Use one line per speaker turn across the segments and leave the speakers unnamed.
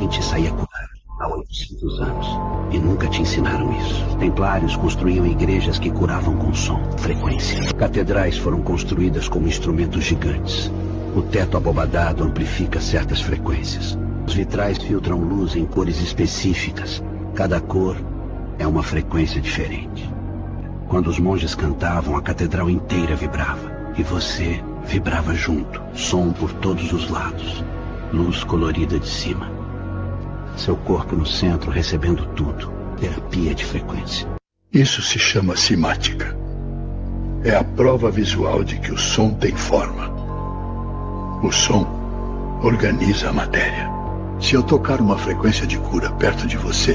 gente saía curado há 800 anos. E nunca te ensinaram isso. Os templários construíam igrejas que curavam com som, frequência. Catedrais foram construídas como instrumentos gigantes. O teto abobadado amplifica certas frequências. Os vitrais filtram luz em cores específicas. Cada cor é uma frequência diferente. Quando os monges cantavam, a catedral inteira vibrava. E você vibrava junto. Som por todos os lados. Luz colorida de cima. Seu corpo no centro recebendo tudo. Terapia de frequência.
Isso se chama simática. É a prova visual de que o som tem forma. O som organiza a matéria. Se eu tocar uma frequência de cura perto de você,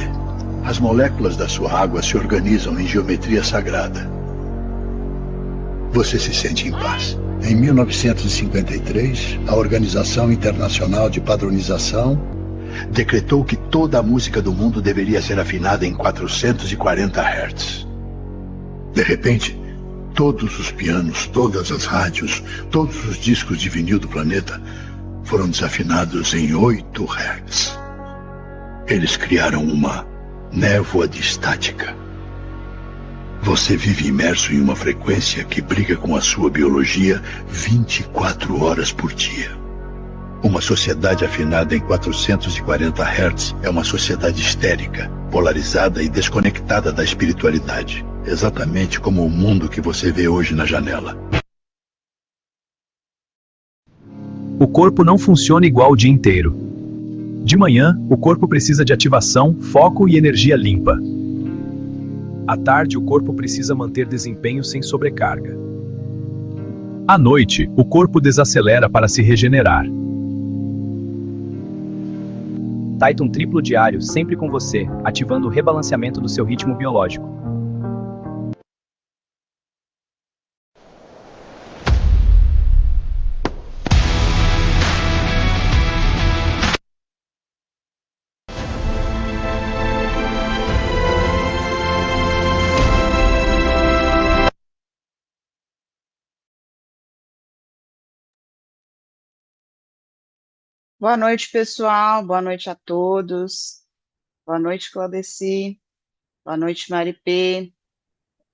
as moléculas da sua água se organizam em geometria sagrada. Você se sente em paz. Em 1953, a Organização Internacional de Padronização decretou que toda a música do mundo deveria ser afinada em 440 Hz. De repente, todos os pianos, todas as rádios, todos os discos de vinil do planeta foram desafinados em 8 Hz. Eles criaram uma névoa de estática. Você vive imerso em uma frequência que briga com a sua biologia 24 horas por dia. Uma sociedade afinada em 440 Hz é uma sociedade histérica, polarizada e desconectada da espiritualidade. Exatamente como o mundo que você vê hoje na janela.
O corpo não funciona igual o dia inteiro. De manhã, o corpo precisa de ativação, foco e energia limpa. À tarde, o corpo precisa manter desempenho sem sobrecarga. À noite, o corpo desacelera para se regenerar. Titan triplo diário, sempre com você, ativando o rebalanceamento do seu ritmo biológico.
Boa noite, pessoal. Boa noite a todos. Boa noite, Claudeci. Boa noite, Maripê.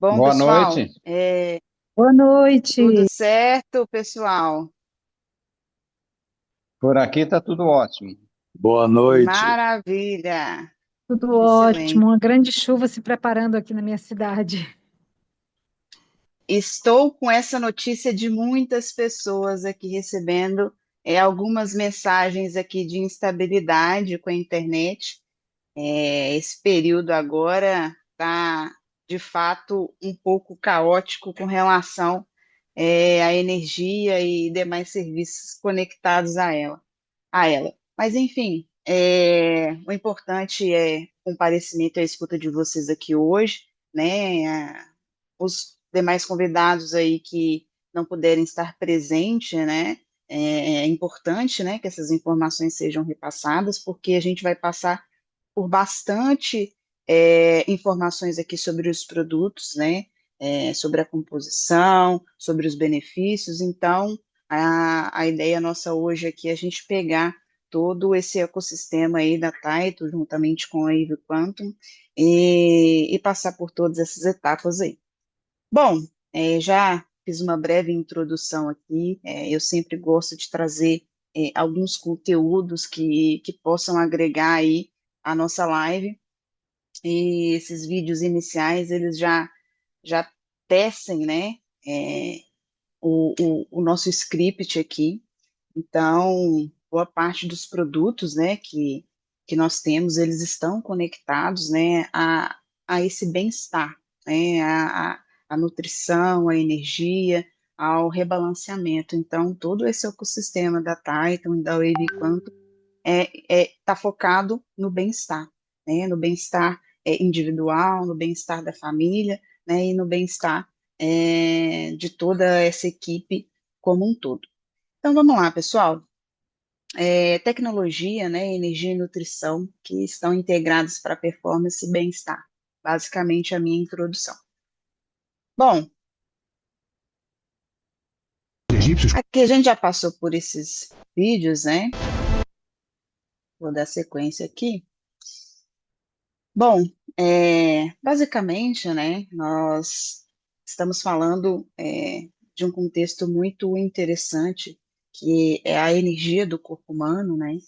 Bom,
Boa
pessoal,
noite.
Boa noite.
tudo certo, pessoal?
Por aqui está tudo ótimo.
Boa noite.
Maravilha.
Tudo
Excelente.
ótimo. Uma grande chuva se preparando aqui na minha cidade.
Estou com essa notícia de muitas pessoas aqui recebendo algumas mensagens aqui de instabilidade com a internet. Esse período agora está, de fato, um pouco caótico com relação à energia e demais serviços conectados a ela. Mas, enfim, o importante é o comparecimento e a escuta de vocês aqui hoje, né? Os demais convidados aí que não puderem estar presentes, né? É importante, né, que essas informações sejam repassadas, porque a gente vai passar por bastante informações aqui sobre os produtos, né? Sobre a composição, sobre os benefícios. Então, a ideia nossa hoje aqui é a gente pegar todo esse ecossistema aí da Taito, juntamente com a Eve Quantum, e passar por todas essas etapas aí. Bom, já fiz uma breve introdução aqui. Eu sempre gosto de trazer alguns conteúdos que possam agregar aí a nossa live, e esses vídeos iniciais, eles já tecem, né, o nosso script aqui. Então, boa parte dos produtos, né, que nós temos, eles estão conectados, né, a esse bem-estar, né, a nutrição, a energia, ao rebalanceamento. Então, todo esse ecossistema da Titan e da Wave Quantum está focado no bem-estar, né, no bem-estar individual, no bem-estar da família, né, e no bem-estar de toda essa equipe como um todo. Então, vamos lá, pessoal. Tecnologia, né, energia e nutrição que estão integrados para performance e bem-estar. Basicamente, a minha introdução. Bom, aqui a gente já passou por esses vídeos, né? Vou dar sequência aqui. Bom, basicamente, né, nós estamos falando de um contexto muito interessante, que é a energia do corpo humano, né?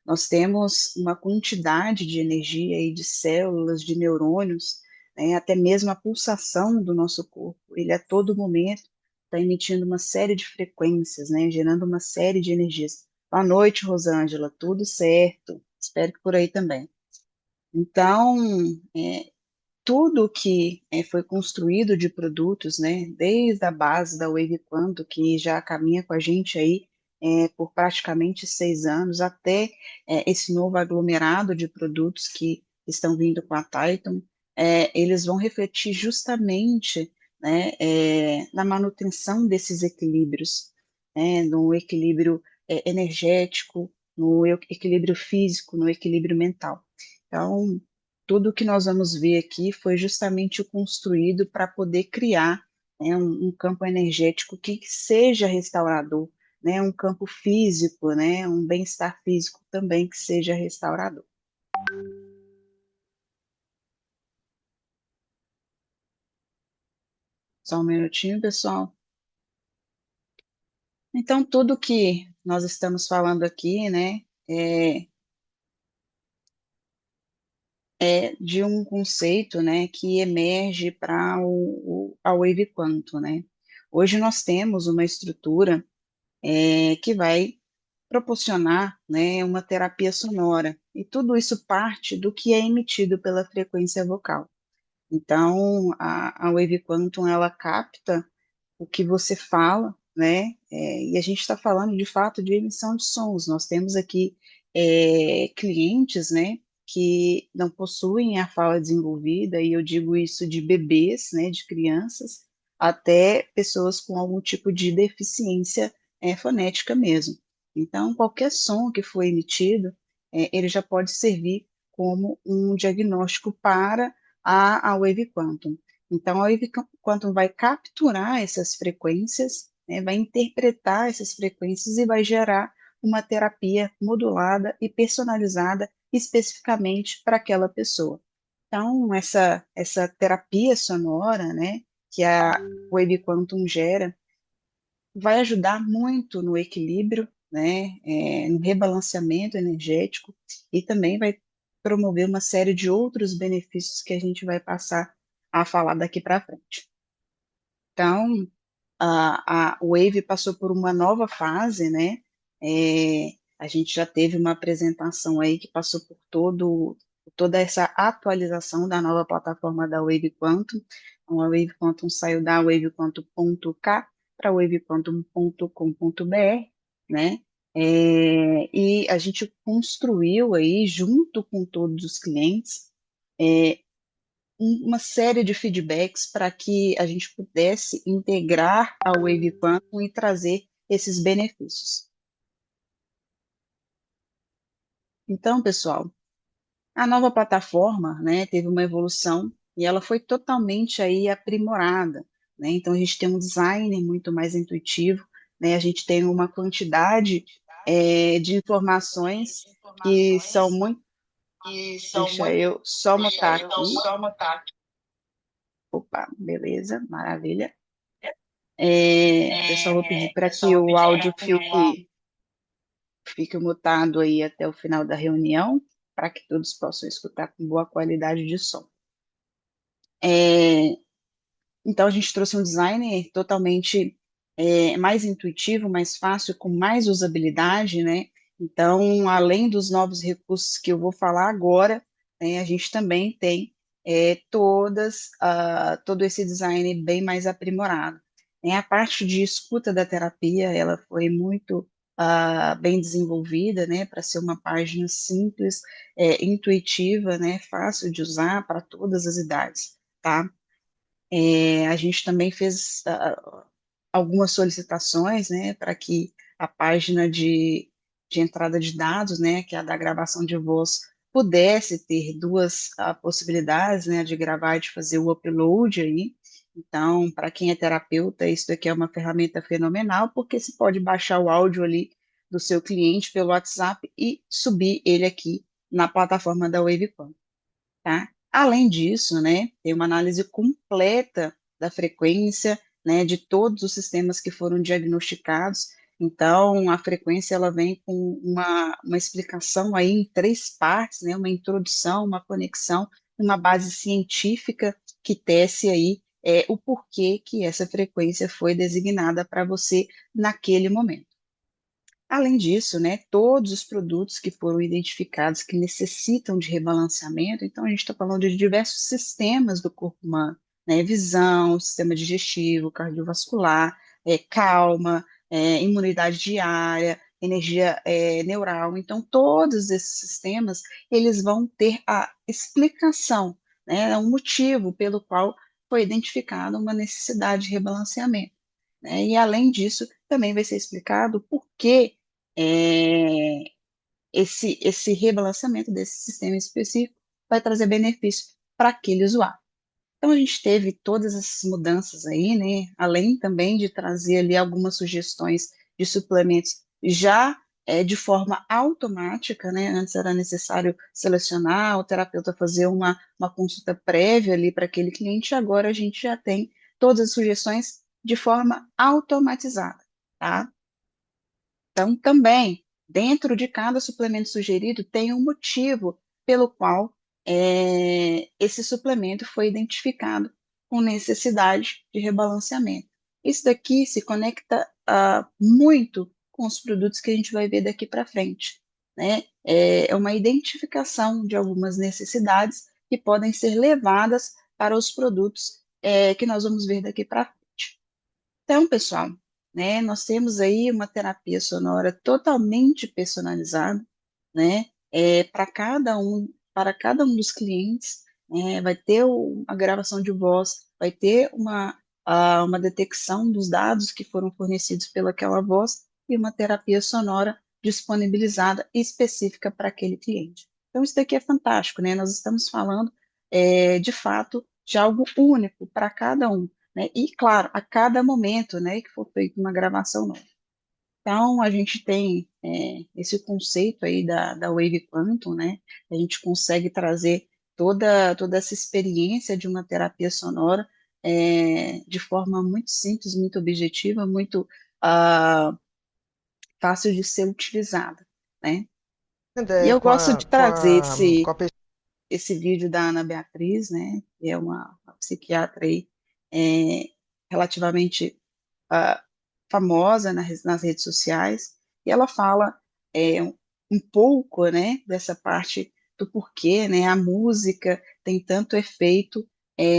Nós temos uma quantidade de energia aí, de células, de neurônios, né, até mesmo a pulsação do nosso corpo, ele a todo momento está emitindo uma série de frequências, né, gerando uma série de energias. Boa noite, Rosângela, tudo certo? Espero que por aí também. Então, é, tudo que foi construído de produtos, né, desde a base da Wave Quanto, que já caminha com a gente aí por praticamente 6 anos, até esse novo aglomerado de produtos que estão vindo com a Titan, eles vão refletir justamente, né, na manutenção desses equilíbrios, né, no equilíbrio energético, no equilíbrio físico, no equilíbrio mental. Então, tudo que nós vamos ver aqui foi justamente construído para poder criar, né, um campo energético que seja restaurador, né, um campo físico, né, um bem-estar físico também que seja restaurador. Só um minutinho, pessoal. Então, tudo que nós estamos falando aqui, né, é de um conceito, né, que emerge para a Wave Quantum, né. Hoje nós temos uma estrutura que vai proporcionar, né, uma terapia sonora. E tudo isso parte do que é emitido pela frequência vocal. Então, a Wave Quantum, ela capta o que você fala, né? E a gente está falando de fato de emissão de sons. Nós temos aqui clientes, né, que não possuem a fala desenvolvida, e eu digo isso de bebês, né, de crianças, até pessoas com algum tipo de deficiência fonética mesmo. Então, qualquer som que for emitido, ele já pode servir como um diagnóstico para a Wave Quantum. Então, a Wave Quantum vai capturar essas frequências, né, vai interpretar essas frequências e vai gerar uma terapia modulada e personalizada especificamente para aquela pessoa. Então, essa terapia sonora, né, que a Wave Quantum gera, vai ajudar muito no equilíbrio, né, no rebalanceamento energético, e também vai promover uma série de outros benefícios que a gente vai passar a falar daqui para frente. Então, a Wave passou por uma nova fase, né? A gente já teve uma apresentação aí que passou por toda essa atualização da nova plataforma da Wave Quantum. Então, a Wave Quantum saiu da wavequantum.k para wavequantum.com.br, né? E a gente construiu aí, junto com todos os clientes, uma série de feedbacks para que a gente pudesse integrar a Wave Quantum e trazer esses benefícios. Então, pessoal, a nova plataforma, né, teve uma evolução e ela foi totalmente aí aprimorada, né? Então a gente tem um design muito mais intuitivo, né? A gente tem uma quantidade de informações que são muito. Deixa eu só mutar aqui. Opa, beleza, maravilha. Pessoal, vou pedir para que o áudio fique mutado aí até o final da reunião, para que todos possam escutar com boa qualidade de som. Então, a gente trouxe um design totalmente mais intuitivo, mais fácil, com mais usabilidade, né? Então, além dos novos recursos que eu vou falar agora, né, a gente também tem todo esse design bem mais aprimorado. A parte de escuta da terapia, ela foi muito bem desenvolvida, né, para ser uma página simples, intuitiva, né, fácil de usar para todas as idades, tá? A gente também fez algumas solicitações, né, para que a página de entrada de dados, né, que é a da gravação de voz, pudesse ter duas possibilidades, né, de gravar e de fazer o upload aí. Então, para quem é terapeuta, isso aqui é uma ferramenta fenomenal, porque se pode baixar o áudio ali do seu cliente pelo WhatsApp e subir ele aqui na plataforma da WaveQuantum, tá? Além disso, né, tem uma análise completa da frequência, né, de todos os sistemas que foram diagnosticados. Então, a frequência ela vem com uma explicação aí em três partes, né, uma introdução, uma conexão, uma base científica que tece aí o porquê que essa frequência foi designada para você naquele momento. Além disso, né, todos os produtos que foram identificados que necessitam de rebalanceamento, então a gente está falando de diversos sistemas do corpo humano, né, visão, sistema digestivo, cardiovascular, calma, imunidade diária, energia neural. Então, todos esses sistemas, eles vão ter a explicação, né, um motivo pelo qual foi identificada uma necessidade de rebalanceamento, né, e além disso, também vai ser explicado por que é, esse rebalanceamento desse sistema específico vai trazer benefício para aquele usuário. Então, a gente teve todas essas mudanças aí, né? Além também de trazer ali algumas sugestões de suplementos já de forma automática, né? Antes era necessário selecionar, o terapeuta fazer uma consulta prévia ali para aquele cliente, agora a gente já tem todas as sugestões de forma automatizada, tá? Então, também, dentro de cada suplemento sugerido, tem um motivo pelo qual esse suplemento foi identificado com necessidade de rebalanceamento. Isso daqui se conecta muito com os produtos que a gente vai ver daqui para frente, né? É uma identificação de algumas necessidades que podem ser levadas para os produtos que nós vamos ver daqui para frente. Então, pessoal, né, nós temos aí uma terapia sonora totalmente personalizada, né, para cada um dos clientes, vai ter uma gravação de voz, vai ter uma detecção dos dados que foram fornecidos pelaquela voz e uma terapia sonora disponibilizada específica para aquele cliente. Então, isso daqui é fantástico, né? Nós estamos falando, de fato, de algo único para cada um, né? E, claro, a cada momento, né, que for feita uma gravação nova. Então, a gente tem esse conceito aí da Wave Quantum, né? A gente consegue trazer toda essa experiência de uma terapia sonora de forma muito simples, muito objetiva, muito fácil de ser utilizada, né? E eu
Com
gosto de trazer
com a
esse vídeo da Ana Beatriz, né? Que é uma psiquiatra aí, é, relativamente ah, famosa nas redes sociais, e ela fala um pouco, né, dessa parte do porquê, né, a música tem tanto efeito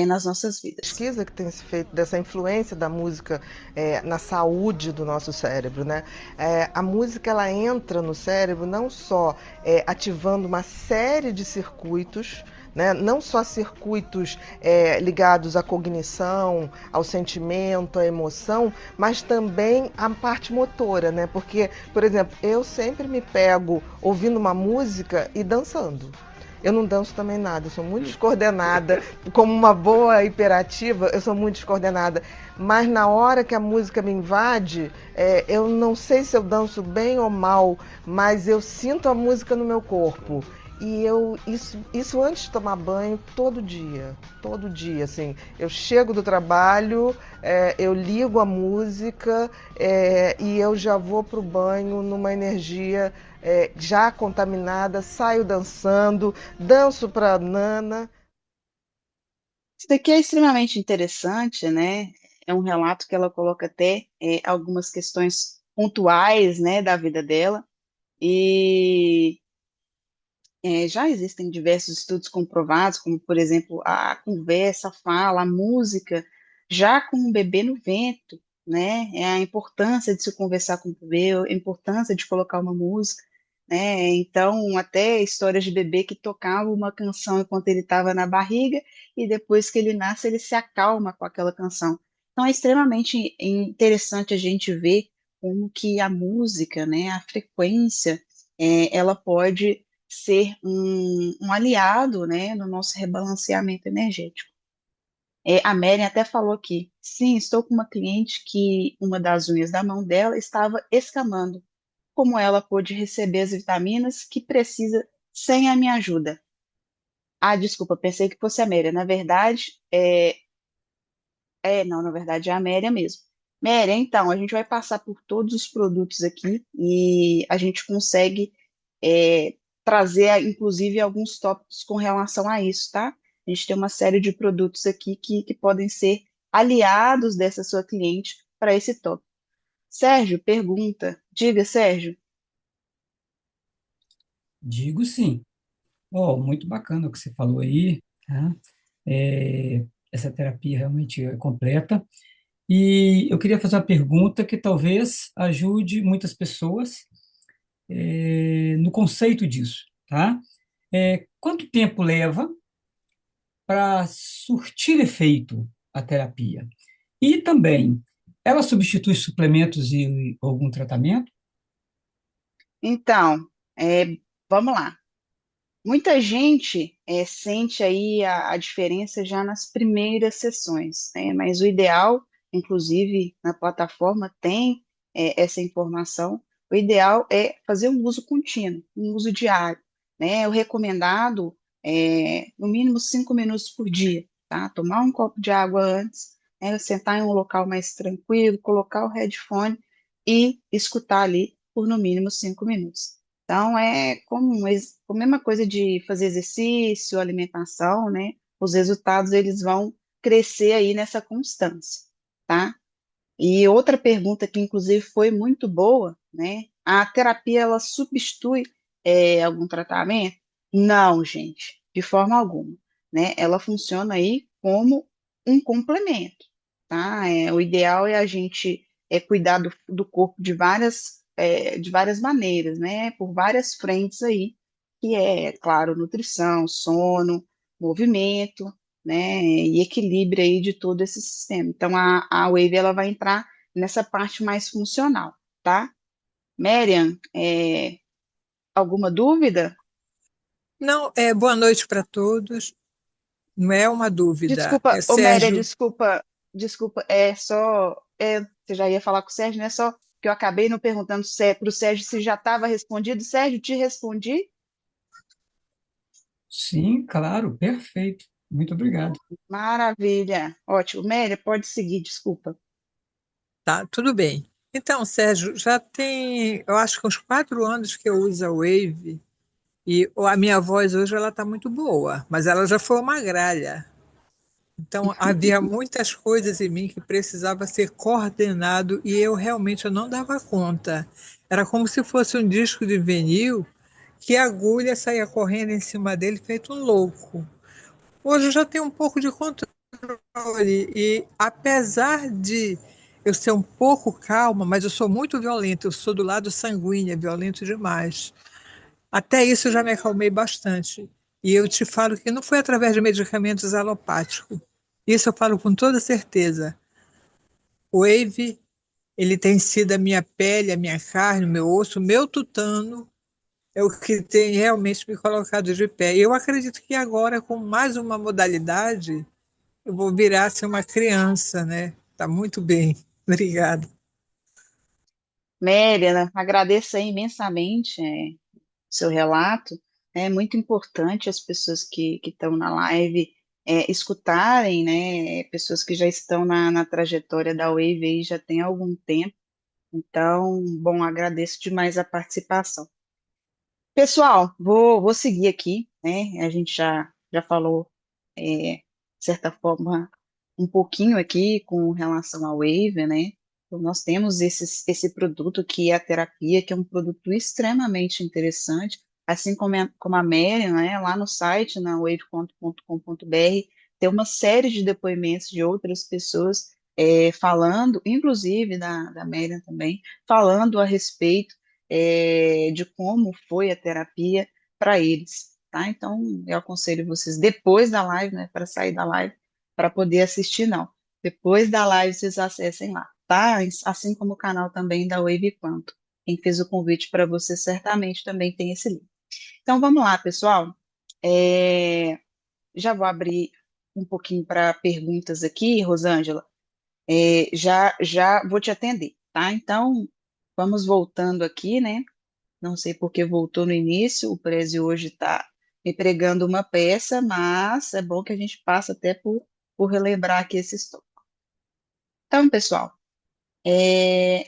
nas nossas vidas.
pesquisa que tem se feito dessa influência da música na saúde do nosso cérebro, né? A música ela entra no cérebro não só ativando uma série de circuitos, né? Não só circuitos ligados à cognição, ao sentimento, à emoção, mas também à parte motora, né? Porque, por exemplo, eu sempre me pego ouvindo uma música e dançando. Eu não danço também nada, eu sou muito descoordenada. Como uma boa hiperativa, eu sou muito descoordenada. Mas na hora que a música me invade, eu não sei se eu danço bem ou mal, mas eu sinto a música no meu corpo. E isso antes de tomar banho, todo dia, assim. Eu chego do trabalho, eu ligo a música e eu já vou pro banho numa energia já contaminada, saio dançando, danço pra Nana.
Isso daqui é extremamente interessante, né? É um relato que ela coloca até algumas questões pontuais, né, da vida dela, e já existem diversos estudos comprovados, como, por exemplo, a conversa, a fala, a música, já com o bebê no vento, né? É a importância de se conversar com o bebê, a importância de colocar uma música, né? Então, até histórias de bebê que tocavam uma canção enquanto ele estava na barriga e depois que ele nasce, ele se acalma com aquela canção. Então, é extremamente interessante a gente ver como que a música, né, a frequência, ela pode ser um aliado, né, no nosso rebalanceamento energético. A Mary até falou aqui, sim, estou com uma cliente que uma das unhas da mão dela estava escamando. como ela pôde receber as vitaminas que precisa sem a minha ajuda? Ah, desculpa, pensei que fosse a Amélia. Na verdade, não, na verdade é a Amélia mesmo. Amélia, então, a gente vai passar por todos os produtos aqui e a gente consegue trazer, inclusive, alguns tópicos com relação a isso, tá? A gente tem uma série de produtos aqui que podem ser aliados dessa sua cliente para esse tópico. Sérgio, pergunta. Diga, Sérgio.
Digo sim. Oh, muito bacana o que você falou aí, tá? Essa terapia realmente é completa. E eu queria fazer uma pergunta que talvez ajude muitas pessoas no conceito disso, tá? Quanto tempo leva para surtir efeito a terapia? E também, ela substitui suplementos e algum tratamento?
Então, vamos lá. Muita gente sente aí a diferença já nas primeiras sessões, né? Mas o ideal, inclusive na plataforma tem essa informação, o ideal é fazer um uso contínuo, um uso diário, né? O recomendado no mínimo 5 minutos por dia, tá? Tomar um copo de água antes, né? Sentar em um local mais tranquilo, colocar o headphone e escutar ali por no mínimo 5 minutos. Então, é como a mesma coisa de fazer exercício, alimentação, né? Os resultados, eles vão crescer aí nessa constância, tá? E outra pergunta que, inclusive, foi muito boa, né? A terapia, ela substitui algum tratamento? Não, gente, de forma alguma, né? Ela funciona aí como um complemento, tá? O ideal é a gente cuidar do corpo de várias maneiras, né? Por várias frentes aí, que é, claro, nutrição, sono, movimento, né, e equilíbrio aí de todo esse sistema. Então, a Wave, ela vai entrar nessa parte mais funcional, tá? Miriam, alguma dúvida?
Não, boa noite para todos. Não é uma dúvida,
Desculpa,
é
ô Miriam,
Sérgio.
desculpa, você já ia falar com o Sérgio, né? Só que eu acabei não perguntando para o Sérgio se já estava respondido. Sérgio, te respondi?
Sim, claro, perfeito. Muito obrigado.
Maravilha, ótimo. Miriam, pode seguir, desculpa.
Tá, tudo bem. Então, Sérgio, já tem, eu acho que uns 4 anos que eu uso a Wave e a minha voz hoje ela está muito boa, mas ela já foi uma gralha. Então, havia muitas coisas em mim que precisava ser coordenado e eu não dava conta. Era como se fosse um disco de vinil que a agulha saía correndo em cima dele feito um louco. Hoje eu já tenho um pouco de controle e apesar de eu ser um pouco calma, mas eu sou muito violenta, eu sou do lado sanguíneo, é violento demais. Até isso eu já me acalmei bastante. E eu te falo que não foi através de medicamentos alopáticos. Isso eu falo com toda certeza. O Wave, ele tem sido a minha pele, a minha carne, o meu osso, o meu tutano, é o que tem realmente me colocado de pé. E eu acredito que agora, com mais uma modalidade, eu vou virar ser uma criança, né? Tá muito bem. Obrigada.
Miriam, agradeço aí imensamente seu relato. É muito importante as pessoas que estão na live escutarem, né? Pessoas que já estão na trajetória da Wave aí já tem algum tempo. Então, bom, agradeço demais a participação. Pessoal, vou seguir aqui, né? A gente já falou, de certa forma, um pouquinho aqui com relação à Wave, né? Então, nós temos esse produto que é a terapia, que é um produto extremamente interessante, assim como a Mary, né? Lá no site, na wave.com.br, tem uma série de depoimentos de outras pessoas falando, inclusive da Mary também, falando a respeito de como foi a terapia para eles, tá? Então, eu aconselho vocês, depois da live, né, para sair da live, para poder assistir, não. Depois da live, vocês acessem lá, tá? Assim como o canal também da Wave Quanto. Quem fez o convite para você certamente também tem esse link. Então, vamos lá, pessoal. É, Já vou abrir um pouquinho para perguntas aqui, Rosângela. Já vou te atender, tá? Então, Vamos voltando aqui, né? Não sei por que voltou no início, o Prezi hoje está me pregando uma peça, mas é bom que a gente passe até por relembrar aqui esse histórico. Então, pessoal, é,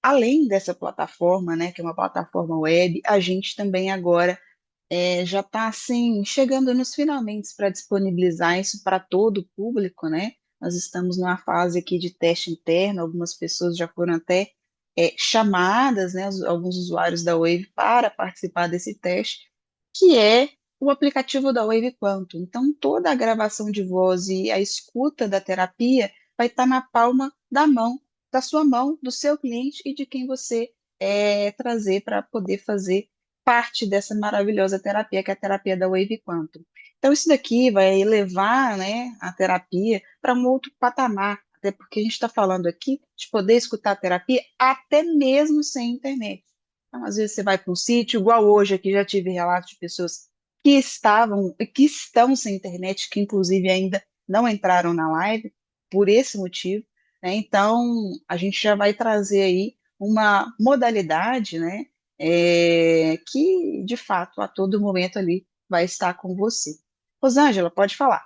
além dessa plataforma, né, que é uma plataforma web, a gente também agora já está assim chegando nos finalmente para disponibilizar isso para todo o público, né? Nós estamos numa fase aqui de teste interno, algumas pessoas já foram até chamadas, né, alguns usuários da Wave para participar desse teste, que é o aplicativo da Wave Quantum. Então, toda a gravação de voz e a escuta da terapia vai estar na palma da mão, da sua mão, do seu cliente e de quem você trazer para poder fazer parte dessa maravilhosa terapia, que é a terapia da Wave Quantum. Então, isso daqui vai levar, né, a terapia para um outro patamar, até porque a gente está falando aqui de poder escutar a terapia até mesmo sem internet. Então, às vezes você vai para um sítio, igual hoje aqui, já tive relatos de pessoas que estão sem internet, que inclusive ainda não entraram na live, por esse motivo, né? Então, a gente já vai trazer aí uma modalidade, né, que, de fato, a todo momento ali vai estar com você. Rosângela, pode falar.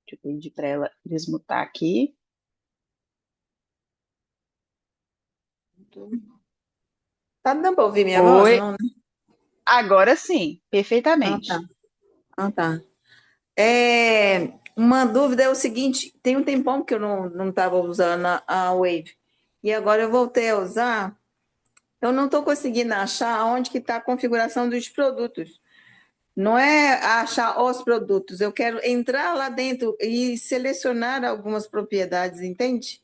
Deixa eu pedir para ela desmutar aqui.
Tá dando para ouvir minha voz?
Oi,
Não, né?
agora sim,
Ah, tá.
perfeitamente.
Ah, tá. Uma dúvida é o seguinte: tem um tempão que eu não estava usando a Wave. E agora eu voltei a usar. Eu não estou conseguindo achar onde que está a configuração dos produtos. Não é achar os produtos. Eu quero entrar lá dentro e selecionar algumas propriedades, entende?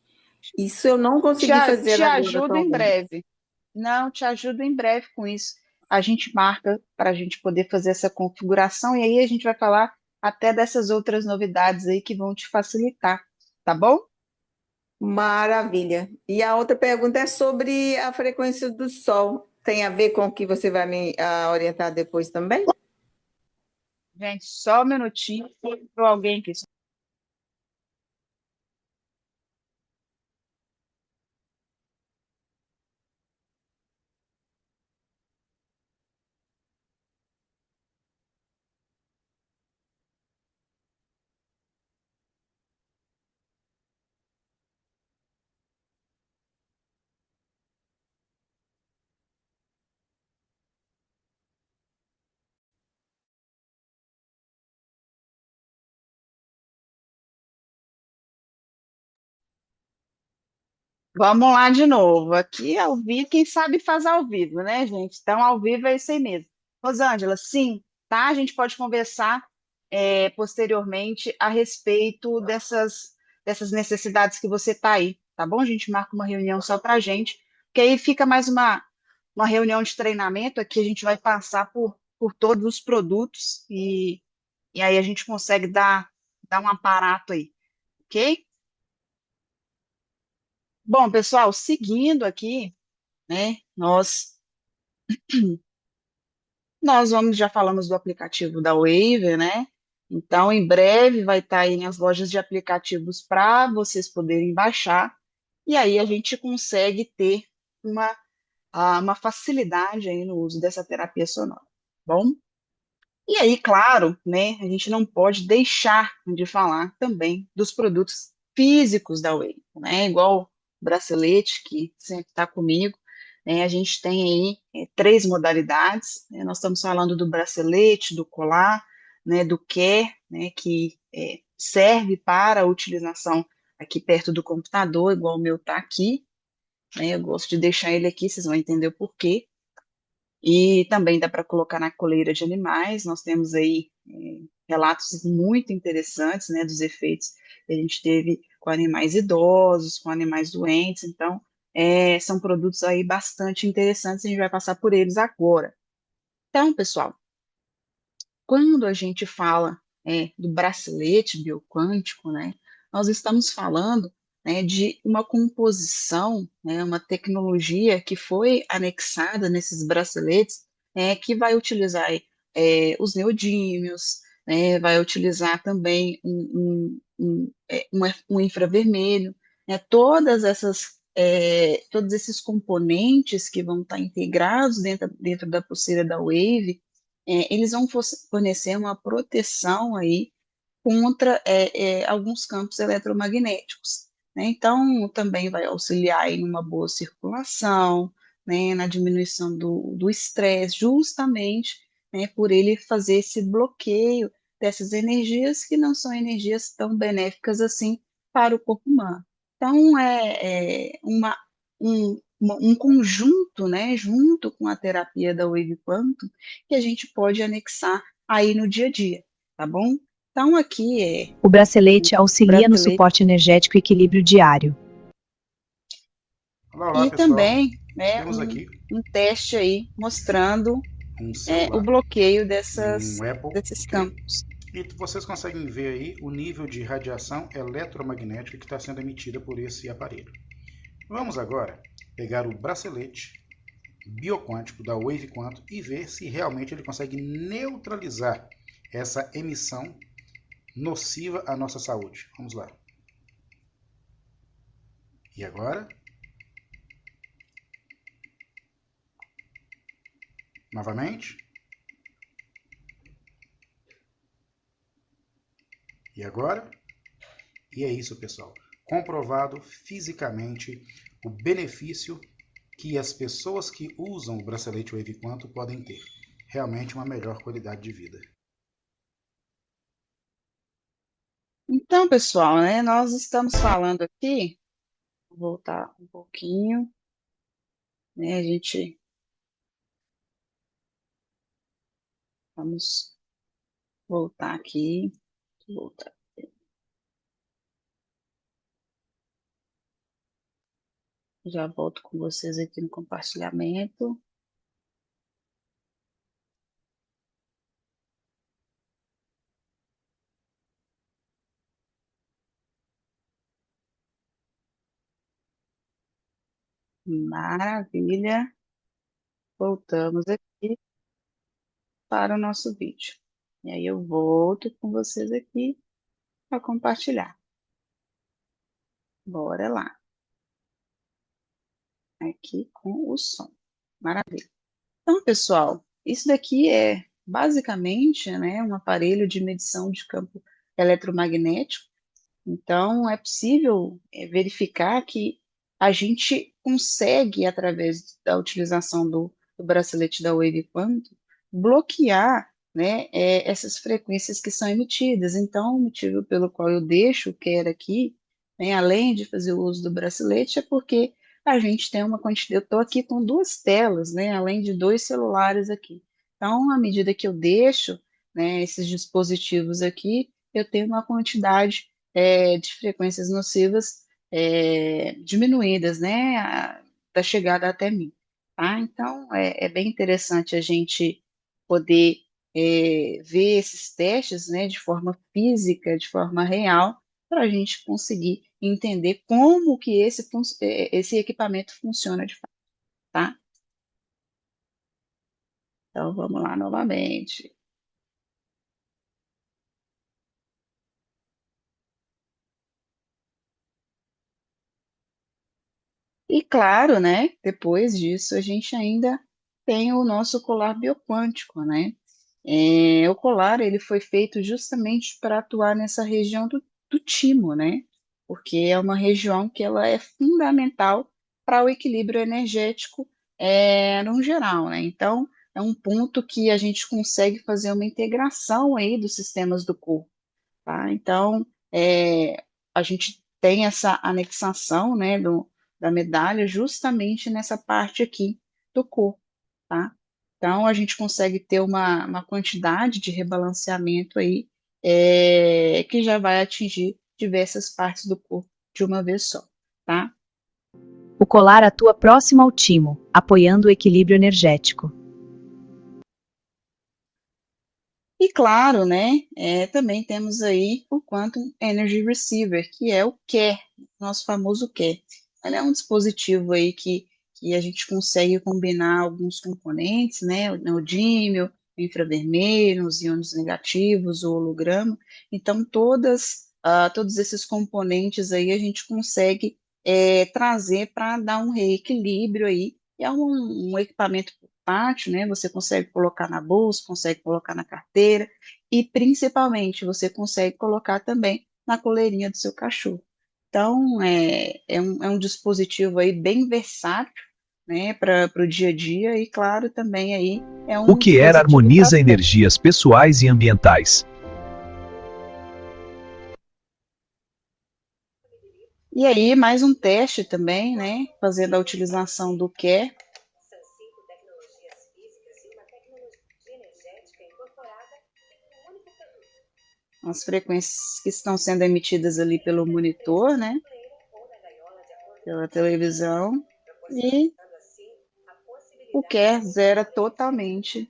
Isso eu não consegui fazer
Te
agora
ajudo em
atualmente.
breve. Não, te ajudo em breve com isso. A gente marca para a gente poder fazer essa configuração e aí a gente vai falar até dessas outras novidades aí que vão te facilitar, tá bom?
Maravilha. E a outra pergunta é sobre a frequência do Sol. Tem a ver com o que você vai me orientar depois também?
Gente, só um minutinho para alguém aqui. Vamos lá de novo. Aqui ao vivo, quem sabe faz ao vivo, né, gente? Então, ao vivo é isso aí mesmo. Rosângela, sim, tá? A gente pode conversar posteriormente a respeito dessas necessidades que você tá aí, tá bom? A gente marca uma reunião só pra gente, que aí fica mais uma reunião de treinamento. Aqui a gente vai passar por todos os produtos e aí a gente consegue dar um aparato aí, ok? Bom, pessoal, seguindo aqui, né? Nós já falamos do aplicativo da Wave, né? Então, em breve vai estar aí nas lojas de aplicativos para vocês poderem baixar, e aí a gente consegue ter uma, uma facilidade aí no uso dessa terapia sonora, tá bom? E aí, claro, né, a gente não pode deixar de falar também dos produtos físicos da Wave, né? Igual o bracelete, que sempre está comigo, né? A gente tem aí três modalidades, né? Nós estamos falando do bracelete, do colar, né, do Care, né, que serve para a utilização aqui perto do computador, igual o meu está aqui, né? Eu gosto de deixar ele aqui, vocês vão entender o porquê. E também dá para colocar na coleira de animais. Nós temos aí relatos muito interessantes, né, dos efeitos que a gente teve com animais idosos, com animais doentes. Então, são produtos aí bastante interessantes. A gente vai passar por eles agora. Então, pessoal, quando a gente fala do bracelete bioquântico, né, nós estamos falando, né, de uma composição, né, uma tecnologia que foi anexada nesses braceletes, que vai utilizar os neodímios, né, vai utilizar também um infravermelho, né, todos esses componentes que vão estar integrados dentro da pulseira da Wave, eles vão fornecer uma proteção aí contra alguns campos eletromagnéticos, né? Então, também vai auxiliar em uma boa circulação, né, na diminuição do estresse, justamente, né, por ele fazer esse bloqueio dessas energias que não são energias tão benéficas assim para o corpo humano. Então, um conjunto, né, junto com a terapia da Wave Quantum, que a gente pode anexar aí no dia a dia, tá bom? Então, aqui
O bracelete auxilia no
bracelete.
suporte energético e equilíbrio diário.
Olá,
E
pessoal.
também, né,
Temos aqui
um teste aí mostrando
um celular,
o bloqueio
um
desses
Apple,
campos.
e vocês conseguem ver aí o nível de radiação eletromagnética que está sendo emitida por esse aparelho. Vamos agora pegar o bracelete bioquântico da Wave Quantum e ver se realmente ele consegue neutralizar essa emissão nociva à nossa saúde. Vamos lá. E agora? Novamente. E agora? E é isso, pessoal. Comprovado fisicamente o benefício que as pessoas que usam o bracelete Wave Quantum podem ter. Realmente uma melhor qualidade de vida.
Então, pessoal, né, nós estamos falando aqui, vou voltar um pouquinho, né, vamos voltar aqui, voltar. Já volto com vocês aqui no compartilhamento. Maravilha. Voltamos aqui para o nosso vídeo. E aí eu volto com vocês aqui para compartilhar. Bora lá. Aqui com o som. Maravilha. Então, pessoal, isso daqui é basicamente, né, um aparelho de medição de campo eletromagnético. Então, é possível verificar que a gente consegue, através da utilização do bracelete da Wave Quantum, bloquear, né, essas frequências que são emitidas. Então, o motivo pelo qual eu deixo o Care aqui, né, além de fazer o uso do bracelete, é porque a gente tem uma quantidade. Eu estou aqui com duas telas, né, além de dois celulares aqui. Então, à medida que eu deixo, né, esses dispositivos aqui, eu tenho uma quantidade de frequências nocivas diminuídas, né, da chegada até mim, tá? Então, é bem interessante a gente poder ver esses testes, né, de forma física, de forma real, para a gente conseguir entender como que esse equipamento funciona de fato, tá? Então, vamos lá novamente. E claro, né, depois disso a gente ainda tem o nosso colar bioquântico, né? O colar ele foi feito justamente para atuar nessa região do timo, né? Porque é uma região que ela é fundamental para o equilíbrio energético no geral, né? Então, é um ponto que a gente consegue fazer uma integração aí dos sistemas do corpo, tá? Então, a gente tem essa anexação, né, da medalha justamente nessa parte aqui do corpo, tá? Então, a gente consegue ter uma quantidade de rebalanceamento aí que já vai atingir diversas partes do corpo de uma vez só, tá?
O colar atua próximo ao timo, apoiando o equilíbrio energético.
E claro, né, também temos aí o Quantum Energy Receiver, que é o CARE, nosso famoso CARE. Ele é um dispositivo aí que a gente consegue combinar alguns componentes, né, o neodímio, infravermelho, os íons negativos, o holograma. Então, todos esses componentes aí a gente consegue trazer para dar um reequilíbrio aí. É um equipamento portátil, né? Você consegue colocar na bolsa, consegue colocar na carteira e, principalmente, você consegue colocar também na coleirinha do seu cachorro. Então, é um dispositivo aí bem versátil, né, para o dia a dia e, claro, também aí é
O
um
que era
dispositivo para
harmoniza energias pessoais e ambientais.
E aí, mais um teste também, né, fazendo a utilização do Care. As frequências que estão sendo emitidas ali pelo monitor, né, pela televisão, e o Care zera totalmente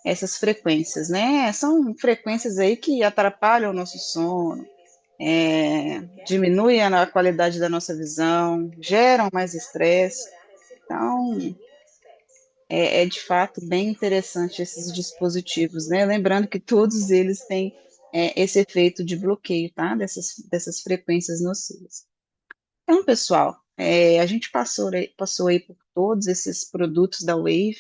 essas frequências, né? São frequências aí que atrapalham o nosso sono, diminuem a qualidade da nossa visão, geram mais estresse. Então, é de fato bem interessante esses dispositivos, né? Lembrando que todos eles têm esse efeito de bloqueio, tá? Dessas frequências nocivas. Então, pessoal, a gente passou aí por todos esses produtos da Wave,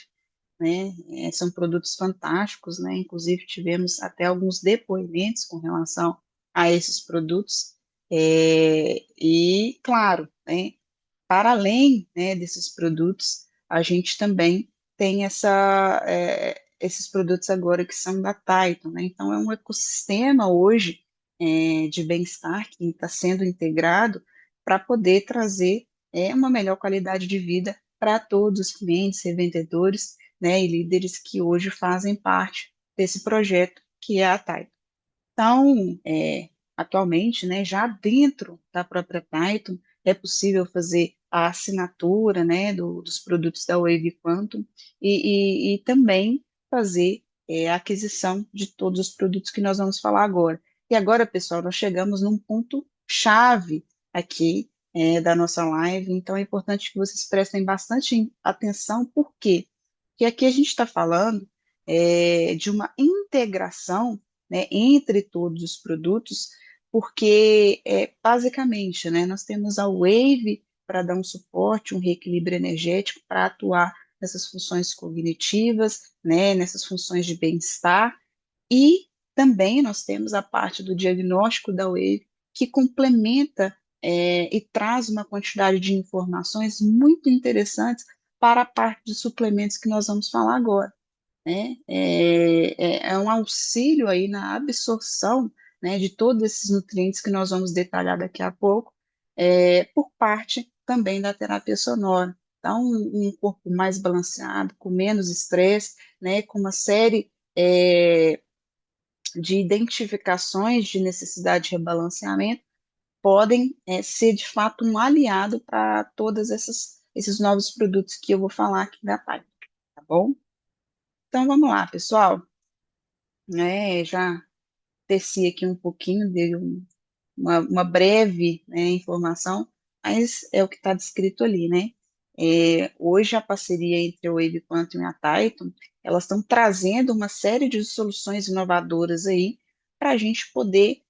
né? São produtos fantásticos, né? Inclusive tivemos até alguns depoimentos com relação a esses produtos. E, claro, né, para além, né, desses produtos, a gente também tem esses produtos agora que são da Titan, né? Então, é um ecossistema hoje de bem-estar que está sendo integrado para poder trazer uma melhor qualidade de vida para todos os clientes, revendedores, né, e líderes que hoje fazem parte desse projeto que é a Titan. Então, atualmente, né, já dentro da própria Titan, é possível fazer a assinatura, né, dos produtos da Wave Quantum e também fazer a aquisição de todos os produtos que nós vamos falar agora. E agora, pessoal, nós chegamos num ponto chave aqui da nossa live, então é importante que vocês prestem bastante atenção, por quê? Porque aqui a gente está falando de uma integração, né, entre todos os produtos, porque basicamente, né, nós temos a Wave para dar um suporte, um reequilíbrio energético para atuar nessas funções cognitivas, né, nessas funções de bem-estar, e também nós temos a parte do diagnóstico da Wave, que complementa e traz uma quantidade de informações muito interessantes para a parte de suplementos que nós vamos falar agora, né? É um auxílio aí na absorção, né, de todos esses nutrientes que nós vamos detalhar daqui a pouco, por parte também da terapia sonora. Então, um corpo mais balanceado, com menos estresse, né, com uma série de identificações de necessidade de rebalanceamento, podem ser de fato um aliado para todos esses novos produtos que eu vou falar aqui da página, tá bom? Então vamos lá, pessoal. Já desci aqui um pouquinho, dei uma breve, né, informação, mas é o que está descrito ali, né? Hoje a parceria entre a Wave Quantum e a Titan, elas estão trazendo uma série de soluções inovadoras aí para a gente poder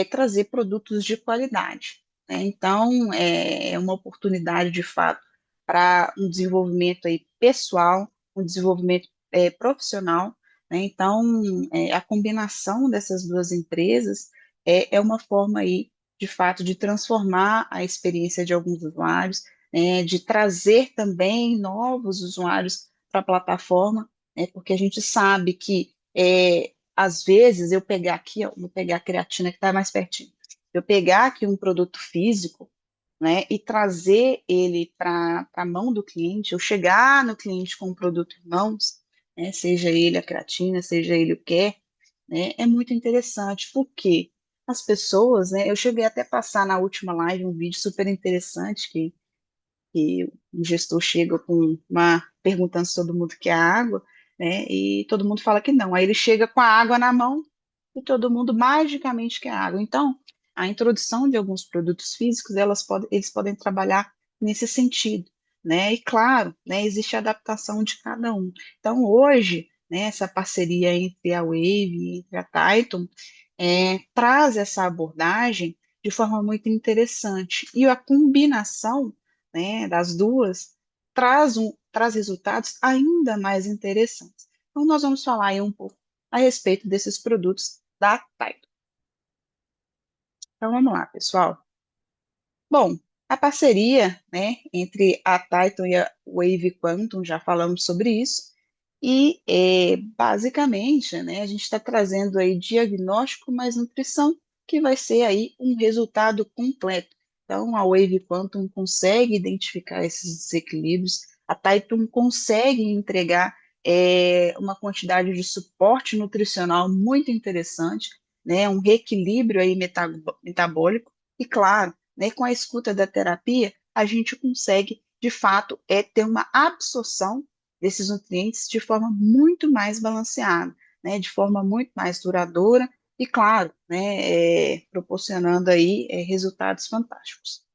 trazer produtos de qualidade, né? Então, é uma oportunidade, de fato, para um desenvolvimento aí pessoal, um desenvolvimento profissional, né? Então, a combinação dessas duas empresas é uma forma aí, de fato, de transformar a experiência de alguns usuários, de trazer também novos usuários para a plataforma, porque a gente sabe que, às vezes, eu pegar aqui, ó, vou pegar a creatina que está mais pertinho, eu pegar aqui um produto físico, né, e trazer ele para a mão do cliente, eu chegar no cliente com o produto em mãos, né, seja ele a creatina, seja ele o que né, é muito interessante, porque as pessoas, né, eu cheguei até a passar na última live um vídeo super interessante que o gestor chega com perguntando se todo mundo quer água, né, e todo mundo fala que não. Aí ele chega com a água na mão e todo mundo magicamente quer água. Então, a introdução de alguns produtos físicos, eles podem trabalhar nesse sentido, né? E claro, né, existe a adaptação de cada um. Então, hoje, né, essa parceria entre a Wave e entre a Titan traz essa abordagem de forma muito interessante. E a combinação, né, das duas traz resultados ainda mais interessantes. Então, nós vamos falar aí um pouco a respeito desses produtos da Titan. Então, vamos lá, pessoal. Bom, a parceria, né, entre a Titan e a Wave Quantum, já falamos sobre isso, e basicamente, né, a gente está trazendo aí diagnóstico mais nutrição, que vai ser aí um resultado completo. Então, a Wave Quantum consegue identificar esses desequilíbrios, a Titan consegue entregar uma quantidade de suporte nutricional muito interessante, né, um reequilíbrio aí metabólico, e claro, né, com a escuta da terapia, a gente consegue, de fato, ter uma absorção desses nutrientes de forma muito mais balanceada, né, de forma muito mais duradoura e, claro, né, proporcionando aí resultados fantásticos.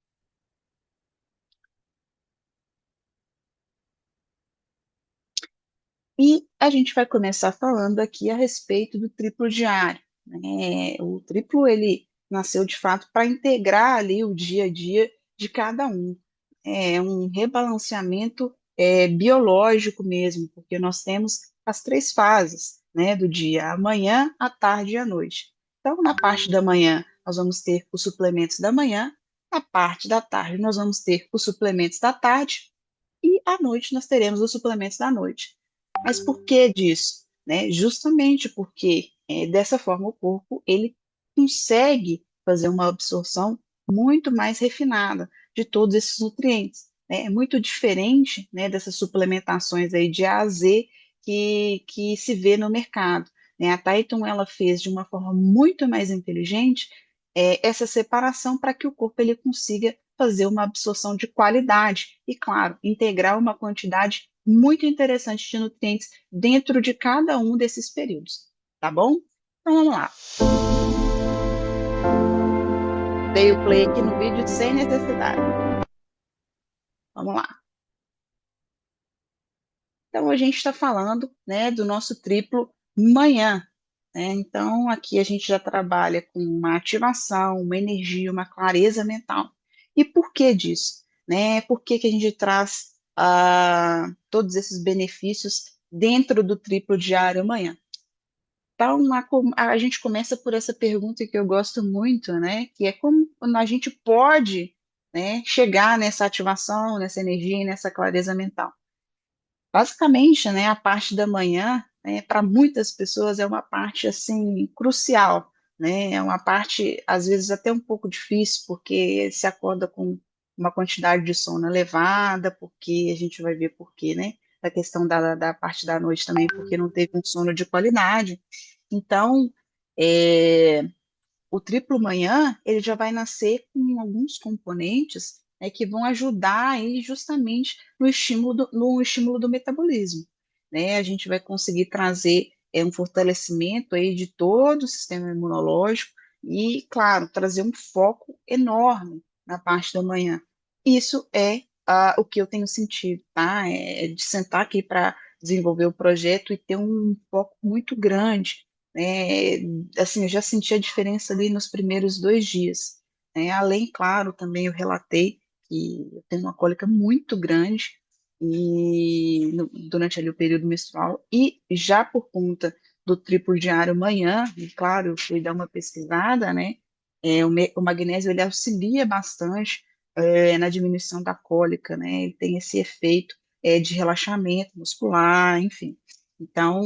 E a gente vai começar falando aqui a respeito do triplo diário, né? O triplo, ele nasceu de fato para integrar ali o dia a dia de cada um. É um rebalanceamento biológico mesmo, porque nós temos as três fases, né, do dia, a manhã, a tarde e a noite. Então, na parte da manhã, nós vamos ter os suplementos da manhã, na parte da tarde, nós vamos ter os suplementos da tarde, e à noite nós teremos os suplementos da noite. Mas por que disso? Né? Justamente porque dessa forma o corpo ele consegue fazer uma absorção muito mais refinada de todos esses nutrientes. Né? É muito diferente, né, dessas suplementações aí de A a Z que se vê no mercado. Né? A Titan ela fez de uma forma muito mais inteligente essa separação para que o corpo ele consiga fazer uma absorção de qualidade e, claro, integrar uma quantidade muito interessante de nutrientes dentro de cada um desses períodos, tá bom? Então vamos lá. Dei o play aqui no vídeo sem necessidade. Vamos lá. Então a gente está falando, né, do nosso triplo manhã, né? Então aqui a gente já trabalha com uma ativação, uma energia, uma clareza mental. E por que disso? Né? Por que a gente traz todos esses benefícios dentro do triplo diário amanhã? Então, a gente começa por essa pergunta que eu gosto muito, né? Que é como a gente pode, né, chegar nessa ativação, nessa energia e nessa clareza mental. Basicamente, né, a parte da manhã, né, para muitas pessoas é uma parte assim crucial, né? É uma parte às vezes até um pouco difícil, porque se acorda com uma quantidade de sono elevada, porque a gente vai ver por quê, né? Da questão da parte da noite também, porque não teve um sono de qualidade. Então, o triplo manhã, ele já vai nascer com alguns componentes, né, que vão ajudar aí justamente no estímulo do metabolismo, né? A gente vai conseguir trazer um fortalecimento aí de todo o sistema imunológico e, claro, trazer um foco enorme na parte da manhã. Isso é o que eu tenho sentido, tá? É de sentar aqui para desenvolver o projeto e ter um foco muito grande, né? Assim, eu já senti a diferença ali nos primeiros 2 dias, né? Além, claro, também eu relatei que eu tenho uma cólica muito grande durante ali o período menstrual, e já por conta do triplo diário manhã, e claro, eu fui dar uma pesquisada, né? O magnésio ele auxilia bastante na diminuição da cólica, né? Ele tem esse efeito de relaxamento muscular, enfim. Então,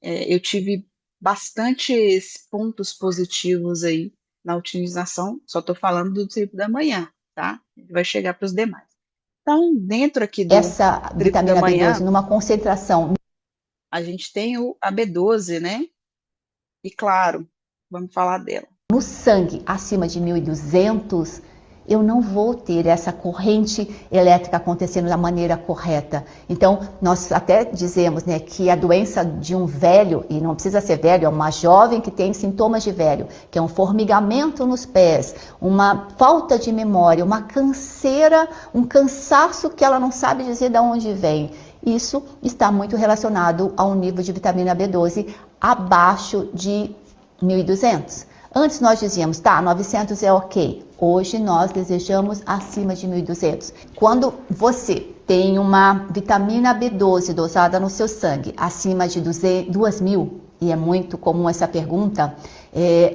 eu tive bastantes pontos positivos aí na utilização, só estou falando do triplo da manhã, tá? A gente vai chegar para os demais. Então, dentro aqui do
Essa
triplo
vitamina
da manhã,
B12 numa concentração
a gente tem a B12, né? E claro, vamos falar dela.
no sangue acima de 1.200, eu não vou ter essa corrente elétrica acontecendo da maneira correta. Então, nós até dizemos, né, que a doença de um velho, e não precisa ser velho, é uma jovem que tem sintomas de velho, que é um formigamento nos pés, uma falta de memória, uma canseira, um cansaço que ela não sabe dizer de onde vem. Isso está muito relacionado a um nível de vitamina B12 abaixo de 1.200. Antes nós dizíamos, tá, 900 é ok. Hoje nós desejamos acima de 1.200. Quando você tem uma vitamina B12 dosada no seu sangue acima de 2.000, e é muito comum essa pergunta,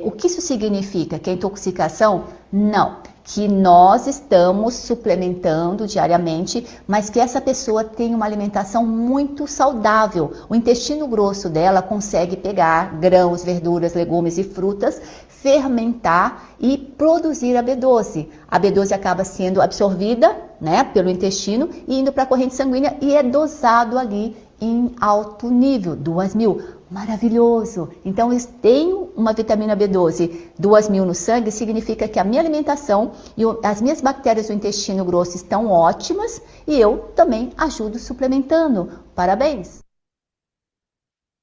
o que isso significa? Que é intoxicação? Não. Que nós estamos suplementando diariamente, mas que essa pessoa tem uma alimentação muito saudável. O intestino grosso dela consegue pegar grãos, verduras, legumes e frutas, fermentar e produzir a B12. A B12 acaba sendo absorvida, né, pelo intestino e indo para a corrente sanguínea e é dosado ali em alto nível, 2.000. Maravilhoso! Então, eu tenho uma vitamina B12, 2.000 no sangue, significa que a minha alimentação e as minhas bactérias do intestino grosso estão ótimas e eu também ajudo suplementando. Parabéns!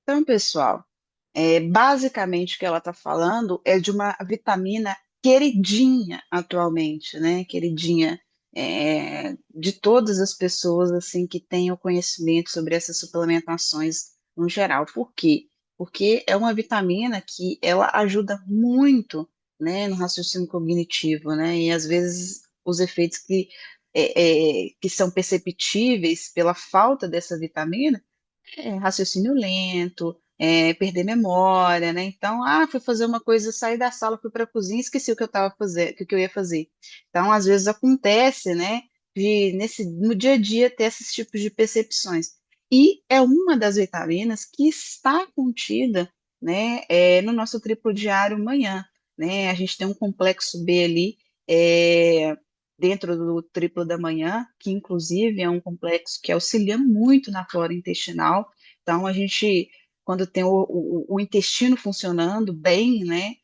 Então, pessoal, basicamente o que ela está falando é de uma vitamina queridinha atualmente, né? Queridinha de todas as pessoas assim que têm o conhecimento sobre essas suplementações no geral. Por quê? Porque é uma vitamina que ela ajuda muito, né, no raciocínio cognitivo, né? E às vezes os efeitos que são perceptíveis pela falta dessa vitamina raciocínio lento, perder memória, né? Então, fui fazer uma coisa, saí da sala, fui para a cozinha, esqueci o que eu estava fazendo, o que eu ia fazer. Então, às vezes acontece, né, no dia a dia ter esses tipos de percepções. E é uma das vitaminas que está contida, né, no nosso triplo diário manhã, né? A gente tem um complexo B ali, dentro do triplo da manhã, que inclusive é um complexo que auxilia muito na flora intestinal. Então, a gente, quando tem o intestino funcionando bem, né,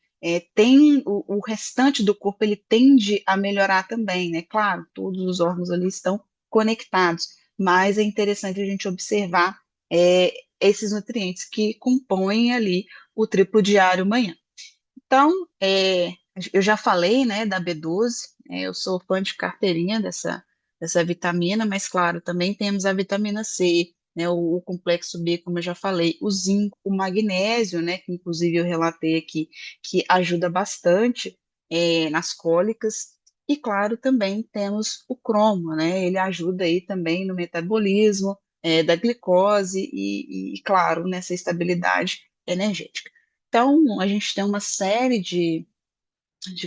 tem o restante do corpo, ele tende a melhorar também, né? Claro, todos os órgãos ali estão conectados, mas é interessante a gente observar esses nutrientes que compõem ali o triplo diário manhã. Então, eu já falei, né, da B12, eu sou fã de carteirinha dessa vitamina, mas claro, também temos a vitamina C, né, o complexo B, como eu já falei, o zinco, o magnésio, né, que inclusive eu relatei aqui, que ajuda bastante nas cólicas, e claro, também temos o cromo, né, ele ajuda aí também no metabolismo da glicose e, claro, nessa estabilidade energética. Então, a gente tem uma série de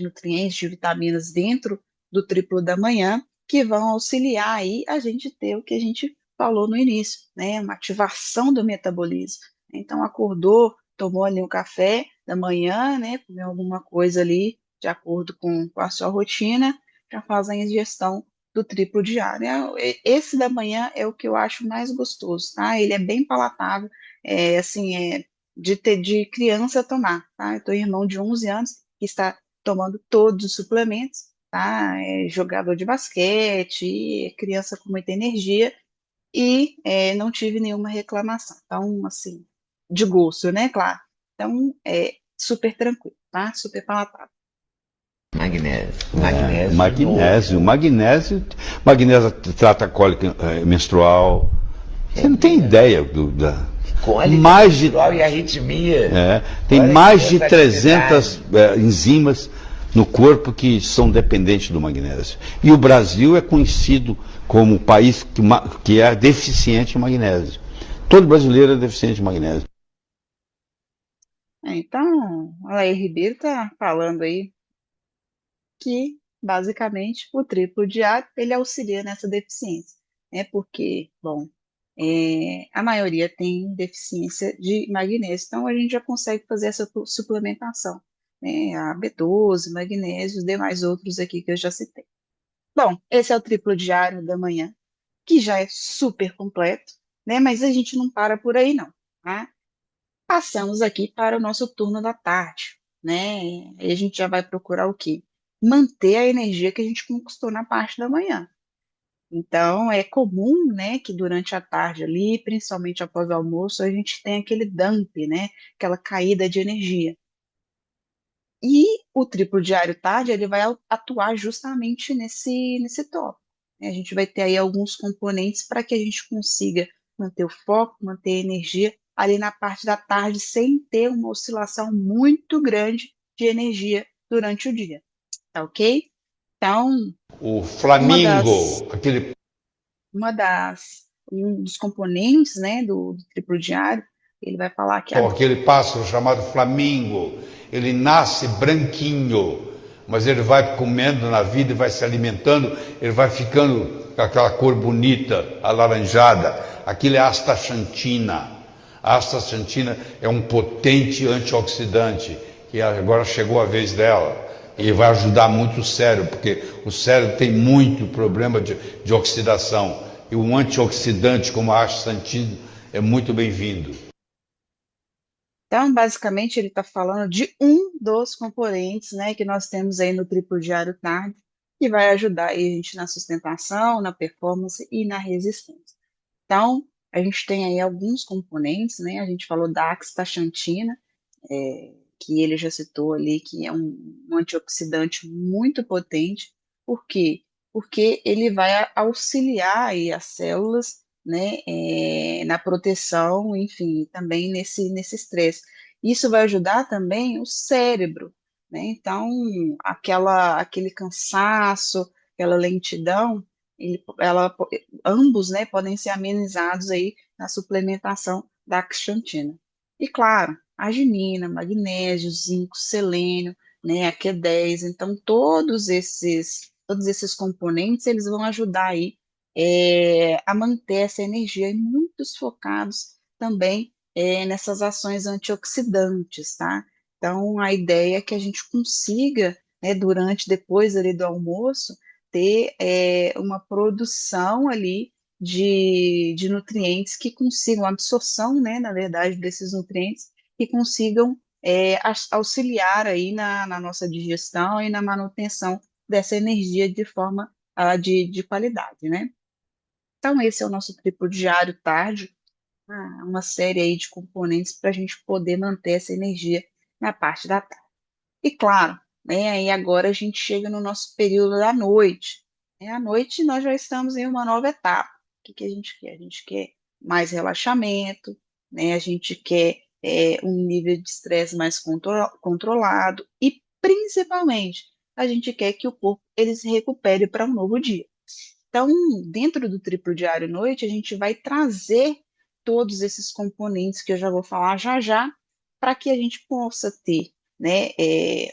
nutrientes, de vitaminas dentro do triplo da manhã que vão auxiliar aí a gente ter o que a gente falou no início, né? Uma ativação do metabolismo. Então, acordou, tomou ali um café da manhã, né? Comeu alguma coisa ali de acordo com a sua rotina, já faz a ingestão do triplo diário. Esse da manhã é o que eu acho mais gostoso, tá? Ele é bem palatável, assim, de criança tomar, tá? Eu tenho um irmão de 11 anos que está tomando todos os suplementos, tá? É jogador de basquete, é criança com muita energia e não tive nenhuma reclamação. Então, assim, de gosto, né? Claro. Então, super tranquilo, tá? Super palatável.
Magnésio trata a cólica menstrual. Você não tem ideia mais de
e arritmia.
Tem mais de 300 enzimas no corpo que são dependentes do magnésio. E o Brasil é conhecido como o país que é deficiente em magnésio. Todo brasileiro é deficiente em magnésio.
Então, a Laís Ribeiro está falando aí que, basicamente, o triplo diário, ele auxilia nessa deficiência, né? Porque, bom, a maioria tem deficiência de magnésio, então a gente já consegue fazer essa suplementação, né? A B12, magnésio, os demais outros aqui que eu já citei. Bom, esse é o triplo diário da manhã, que já é super completo, né? Mas a gente não para por aí não, tá? Passamos aqui para o nosso turno da tarde, né? E a gente já vai procurar o quê? manter a energia que a gente conquistou na parte da manhã. Então, é comum, né, que durante a tarde ali, principalmente após o almoço, a gente tem aquele dump, né, aquela caída de energia. E o triplo diário tarde, ele vai atuar justamente nesse tópico, né? A gente vai ter aí alguns componentes para que a gente consiga manter o foco, manter a energia ali na parte da tarde, sem ter uma oscilação muito grande de energia durante o dia, tá ok? Então,
O Flamingo,
um dos componentes, né, do triplo diário, ele vai falar que
aquele pássaro chamado flamingo, ele nasce branquinho, mas ele vai comendo na vida e vai se alimentando, ele vai ficando com aquela cor bonita, alaranjada. Aquilo é astaxantina. A astaxantina é um potente antioxidante, que agora chegou a vez dela. E vai ajudar muito o cérebro, porque o cérebro tem muito problema de oxidação. E um antioxidante como a astaxantina é muito bem-vindo.
Então, basicamente, ele está falando de um dos componentes, né, que nós temos aí no triplo diário tarde, que vai ajudar aí a gente na sustentação, na performance e na resistência. Então, a gente tem aí alguns componentes, né, a gente falou da astaxantina, que ele já citou ali, que é um antioxidante muito potente. Por quê? Porque ele vai auxiliar aí as células, né, na proteção, enfim, também nesse estresse. Isso vai ajudar também o cérebro, né? Então, aquele cansaço, aquela lentidão, ambos, né, podem ser amenizados aí na suplementação da astaxantina. E claro, arginina, magnésio, zinco, selênio, né, a Q10. Então, todos esses componentes, eles vão ajudar aí a manter essa energia e muitos focados também nessas ações antioxidantes, tá? Então, a ideia é que a gente consiga, né, depois ali do almoço, ter uma produção ali de nutrientes que consigam, absorção, né, na verdade, desses nutrientes, que consigam auxiliar aí na nossa digestão e na manutenção dessa energia de forma de qualidade, né? Então, esse é o nosso triplo diário tarde, uma série aí de componentes para a gente poder manter essa energia na parte da tarde. E claro, né, aí agora a gente chega no nosso período da noite. À noite nós já estamos em uma nova etapa. O que a gente quer? A gente quer mais relaxamento, né? A gente quer um nível de estresse mais controlado e, principalmente, a gente quer que o corpo ele se recupere para um novo dia. Então, dentro do triplo diário noite, a gente vai trazer todos esses componentes que eu já vou falar já, para que a gente possa ter, né,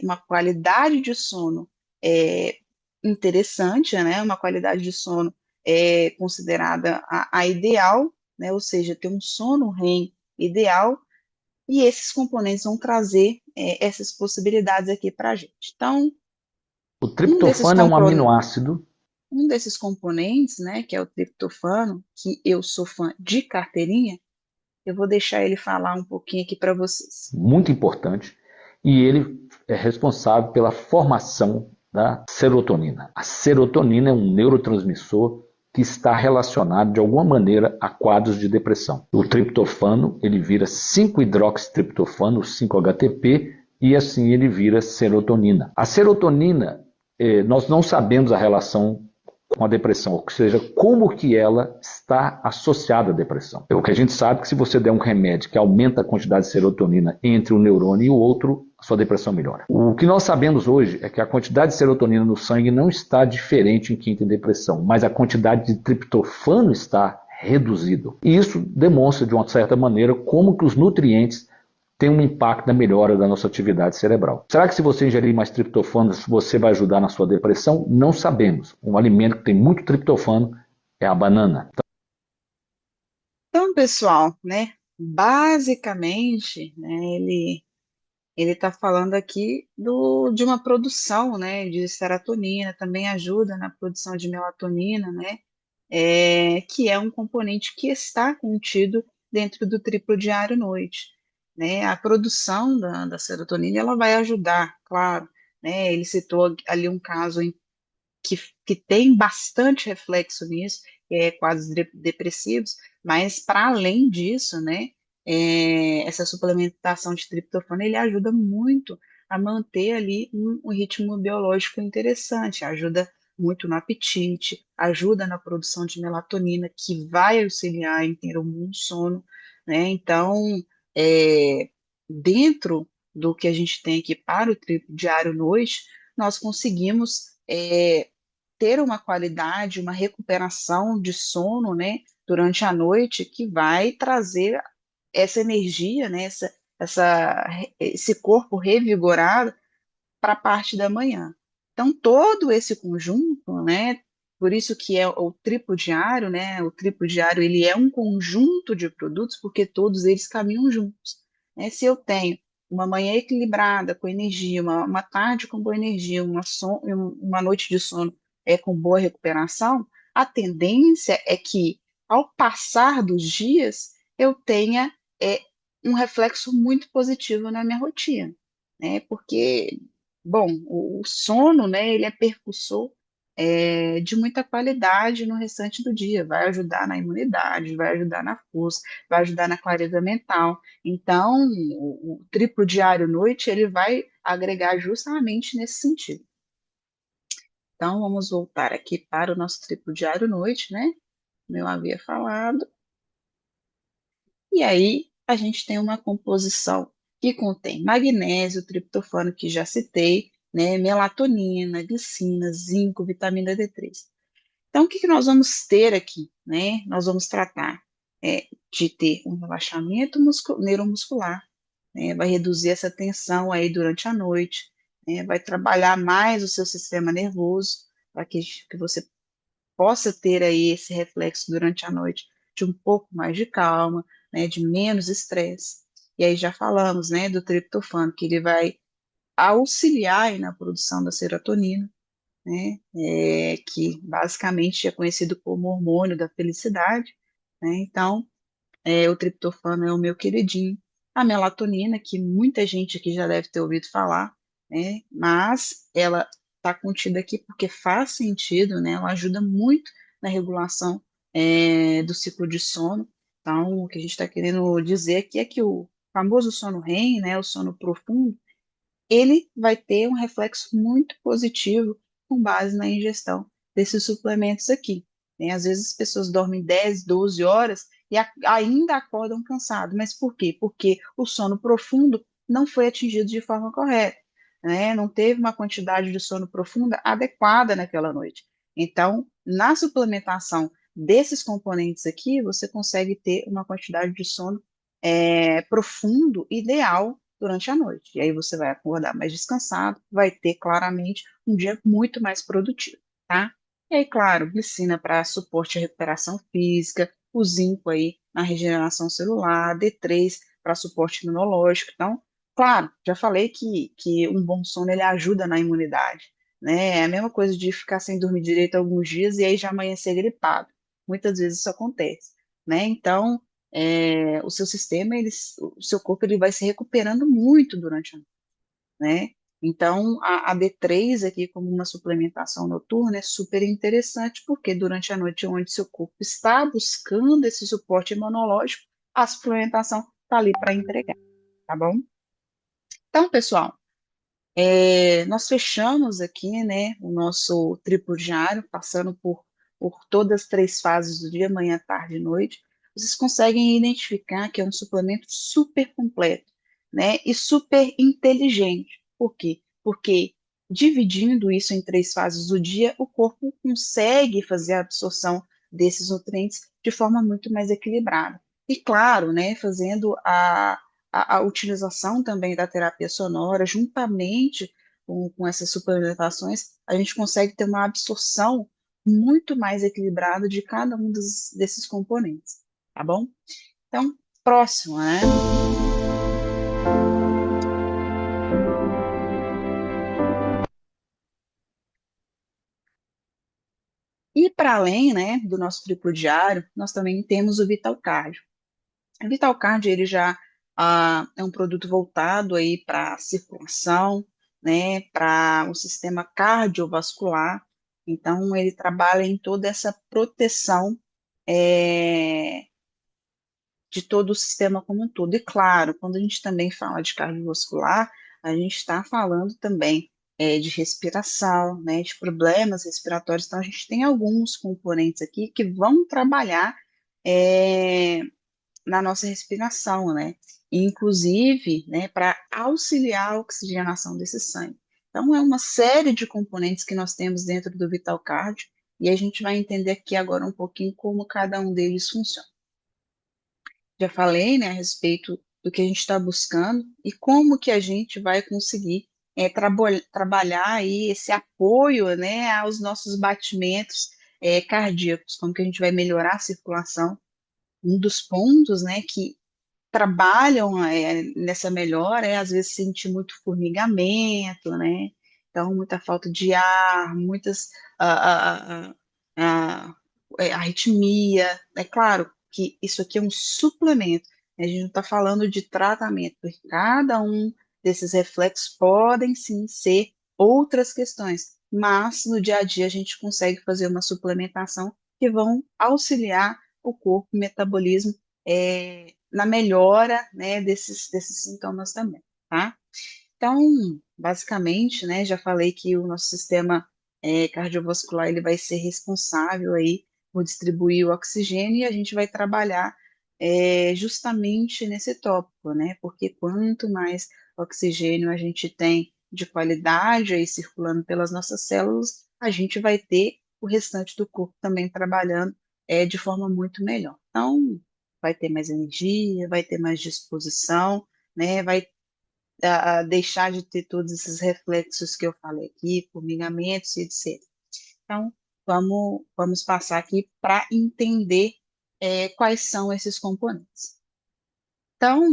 uma qualidade de sono interessante, né, uma qualidade de sono considerada a ideal, né, ou seja, ter um sono REM ideal, e esses componentes vão trazer essas possibilidades aqui para a gente. Então,
o triptofano é um aminoácido.
Um desses componentes, né, que é o triptofano, que eu sou fã de carteirinha, eu vou deixar ele falar um pouquinho aqui para vocês.
Muito importante, e ele é responsável pela formação da serotonina. A serotonina é um neurotransmissor que está relacionado de alguma maneira a quadros de depressão. O triptofano, ele vira 5-hidroxitriptofano, 5-HTP, e assim ele vira serotonina. A serotonina, nós não sabemos a relação com a depressão, ou seja, como que ela está associada à depressão. O que a gente sabe é que se você der um remédio que aumenta a quantidade de serotonina entre um neurônio e o outro, a sua depressão melhora. O que nós sabemos hoje é que a quantidade de serotonina no sangue não está diferente em quem tem depressão, mas a quantidade de triptofano está reduzida. E isso demonstra, de uma certa maneira, como que os nutrientes tem um impacto na melhora da nossa atividade cerebral. Será que se você ingerir mais triptofano, você vai ajudar na sua depressão? Não sabemos. Um alimento que tem muito triptofano é a banana.
Então, pessoal, né, basicamente, né, ele está falando aqui de uma produção, né, de serotonina, também ajuda na produção de melatonina, né, que é um componente que está contido dentro do triplo diário noite. Né, a produção da serotonina ela vai ajudar, claro, né? Ele citou ali um caso que tem bastante reflexo nisso, que é quadros depressivos, mas para além disso, né, essa suplementação de triptofano, ele ajuda muito a manter ali um ritmo biológico interessante, ajuda muito no apetite, ajuda na produção de melatonina, que vai auxiliar em ter um bom sono, né? Então, é, dentro do que a gente tem aqui para o triplo diário-noite, nós conseguimos ter uma qualidade, uma recuperação de sono, né, durante a noite, que vai trazer essa energia, né, esse corpo revigorado para a parte da manhã. Então, todo esse conjunto, né, por isso que é o triplo diário, né, o triplo diário, ele é um conjunto de produtos, porque todos eles caminham juntos, né? Se eu tenho uma manhã equilibrada, com energia, uma tarde com boa energia, uma noite de sono com boa recuperação, a tendência é que, ao passar dos dias, eu tenha é, um reflexo muito positivo na minha rotina, né? Porque, bom, o sono, né, ele é percussor de muita qualidade no restante do dia, vai ajudar na imunidade, vai ajudar na força, vai ajudar na clareza mental. Então, o triplo diário-noite, ele vai agregar justamente nesse sentido. Então, vamos voltar aqui para o nosso triplo diário-noite, né? Como eu havia falado. E aí, a gente tem uma composição que contém magnésio, triptofano, que já citei, né? Melatonina, glicina, zinco, vitamina D3. Então, o que nós vamos ter aqui, né? Nós vamos tratar de ter um relaxamento neuromuscular, né? Vai reduzir essa tensão aí durante a noite, né? Vai trabalhar mais o seu sistema nervoso, para que você possa ter aí esse reflexo durante a noite de um pouco mais de calma, né? De menos estresse. E aí já falamos, né, do triptofano, que ele vai auxiliar aí na produção da serotonina, né, que basicamente é conhecido como hormônio da felicidade, né? Então, o triptofano é o meu queridinho. A melatonina, que muita gente aqui já deve ter ouvido falar, né? Mas ela está contida aqui porque faz sentido, né? Ela ajuda muito na regulação do ciclo de sono. Então, o que a gente está querendo dizer aqui é que o famoso sono REM, né? O sono profundo, ele vai ter um reflexo muito positivo com base na ingestão desses suplementos aqui, né? Às vezes as pessoas dormem 10, 12 horas e ainda acordam cansadas. Mas por quê? Porque o sono profundo não foi atingido de forma correta, né? Não teve uma quantidade de sono profunda adequada naquela noite. Então, na suplementação desses componentes aqui, você consegue ter uma quantidade de sono profundo ideal durante a noite. E aí você vai acordar mais descansado, vai ter claramente um dia muito mais produtivo, tá? E aí, claro, glicina para suporte à recuperação física, o zinco aí na regeneração celular, D3 para suporte imunológico. Então, claro, já falei que um bom sono ele ajuda na imunidade, né? É a mesma coisa de ficar sem dormir direito alguns dias e aí já amanhecer gripado. Muitas vezes isso acontece, né? Então, o seu sistema, o seu corpo ele vai se recuperando muito durante a noite, né? Então, a D3 aqui como uma suplementação noturna é super interessante, porque durante a noite, onde seu corpo está buscando esse suporte imunológico, a suplementação está ali para entregar, tá bom? Então, pessoal, nós fechamos aqui, né, o nosso triplo diário, passando por todas as 3 fases do dia, manhã, tarde e noite. Vocês conseguem identificar que é um suplemento super completo, né, e super inteligente. Por quê? Porque dividindo isso em 3 fases do dia, o corpo consegue fazer a absorção desses nutrientes de forma muito mais equilibrada. E claro, né, fazendo a utilização também da terapia sonora, juntamente com essas suplementações, a gente consegue ter uma absorção muito mais equilibrada de cada um desses componentes, tá bom? Então, próximo, né? E para além, né, do nosso triplo diário, nós também temos o Vital Cardio. O Vital Cardio, ele já é um produto voltado aí para circulação, né, para o sistema cardiovascular. Então, ele trabalha em toda essa proteção é, de todo o sistema como um todo. E claro, quando a gente também fala de cardiovascular, a gente está falando também de respiração, né, de problemas respiratórios. Então, a gente tem alguns componentes aqui que vão trabalhar é, na nossa respiração, né? Inclusive, né, para auxiliar a oxigenação desse sangue. Então, é uma série de componentes que nós temos dentro do Vital Cardio e a gente vai entender aqui agora um pouquinho como cada um deles funciona. Já falei, né, a respeito do que a gente está buscando e como que a gente vai conseguir trabalhar aí esse apoio, né, aos nossos batimentos cardíacos, como que a gente vai melhorar a circulação. Um dos pontos, né, que trabalham nessa melhora às vezes sentir muito formigamento, né? Então, muita falta de ar, muitas arritmia. É claro que isso aqui é um suplemento, né? A gente não está falando de tratamento, porque cada um desses reflexos podem sim ser outras questões, mas no dia a dia a gente consegue fazer uma suplementação que vão auxiliar o corpo, o metabolismo, na melhora, né, desses sintomas também, tá? Então, basicamente, né, já falei que o nosso sistema cardiovascular ele vai ser responsável aí por distribuir o oxigênio e a gente vai trabalhar justamente nesse tópico, né? Porque quanto mais oxigênio a gente tem de qualidade aí circulando pelas nossas células, a gente vai ter o restante do corpo também trabalhando de forma muito melhor. Então, vai ter mais energia, vai ter mais disposição, né? Vai deixar de ter todos esses reflexos que eu falei aqui, formigamentos e etc. Então, vamos passar aqui para entender quais são esses componentes. Então,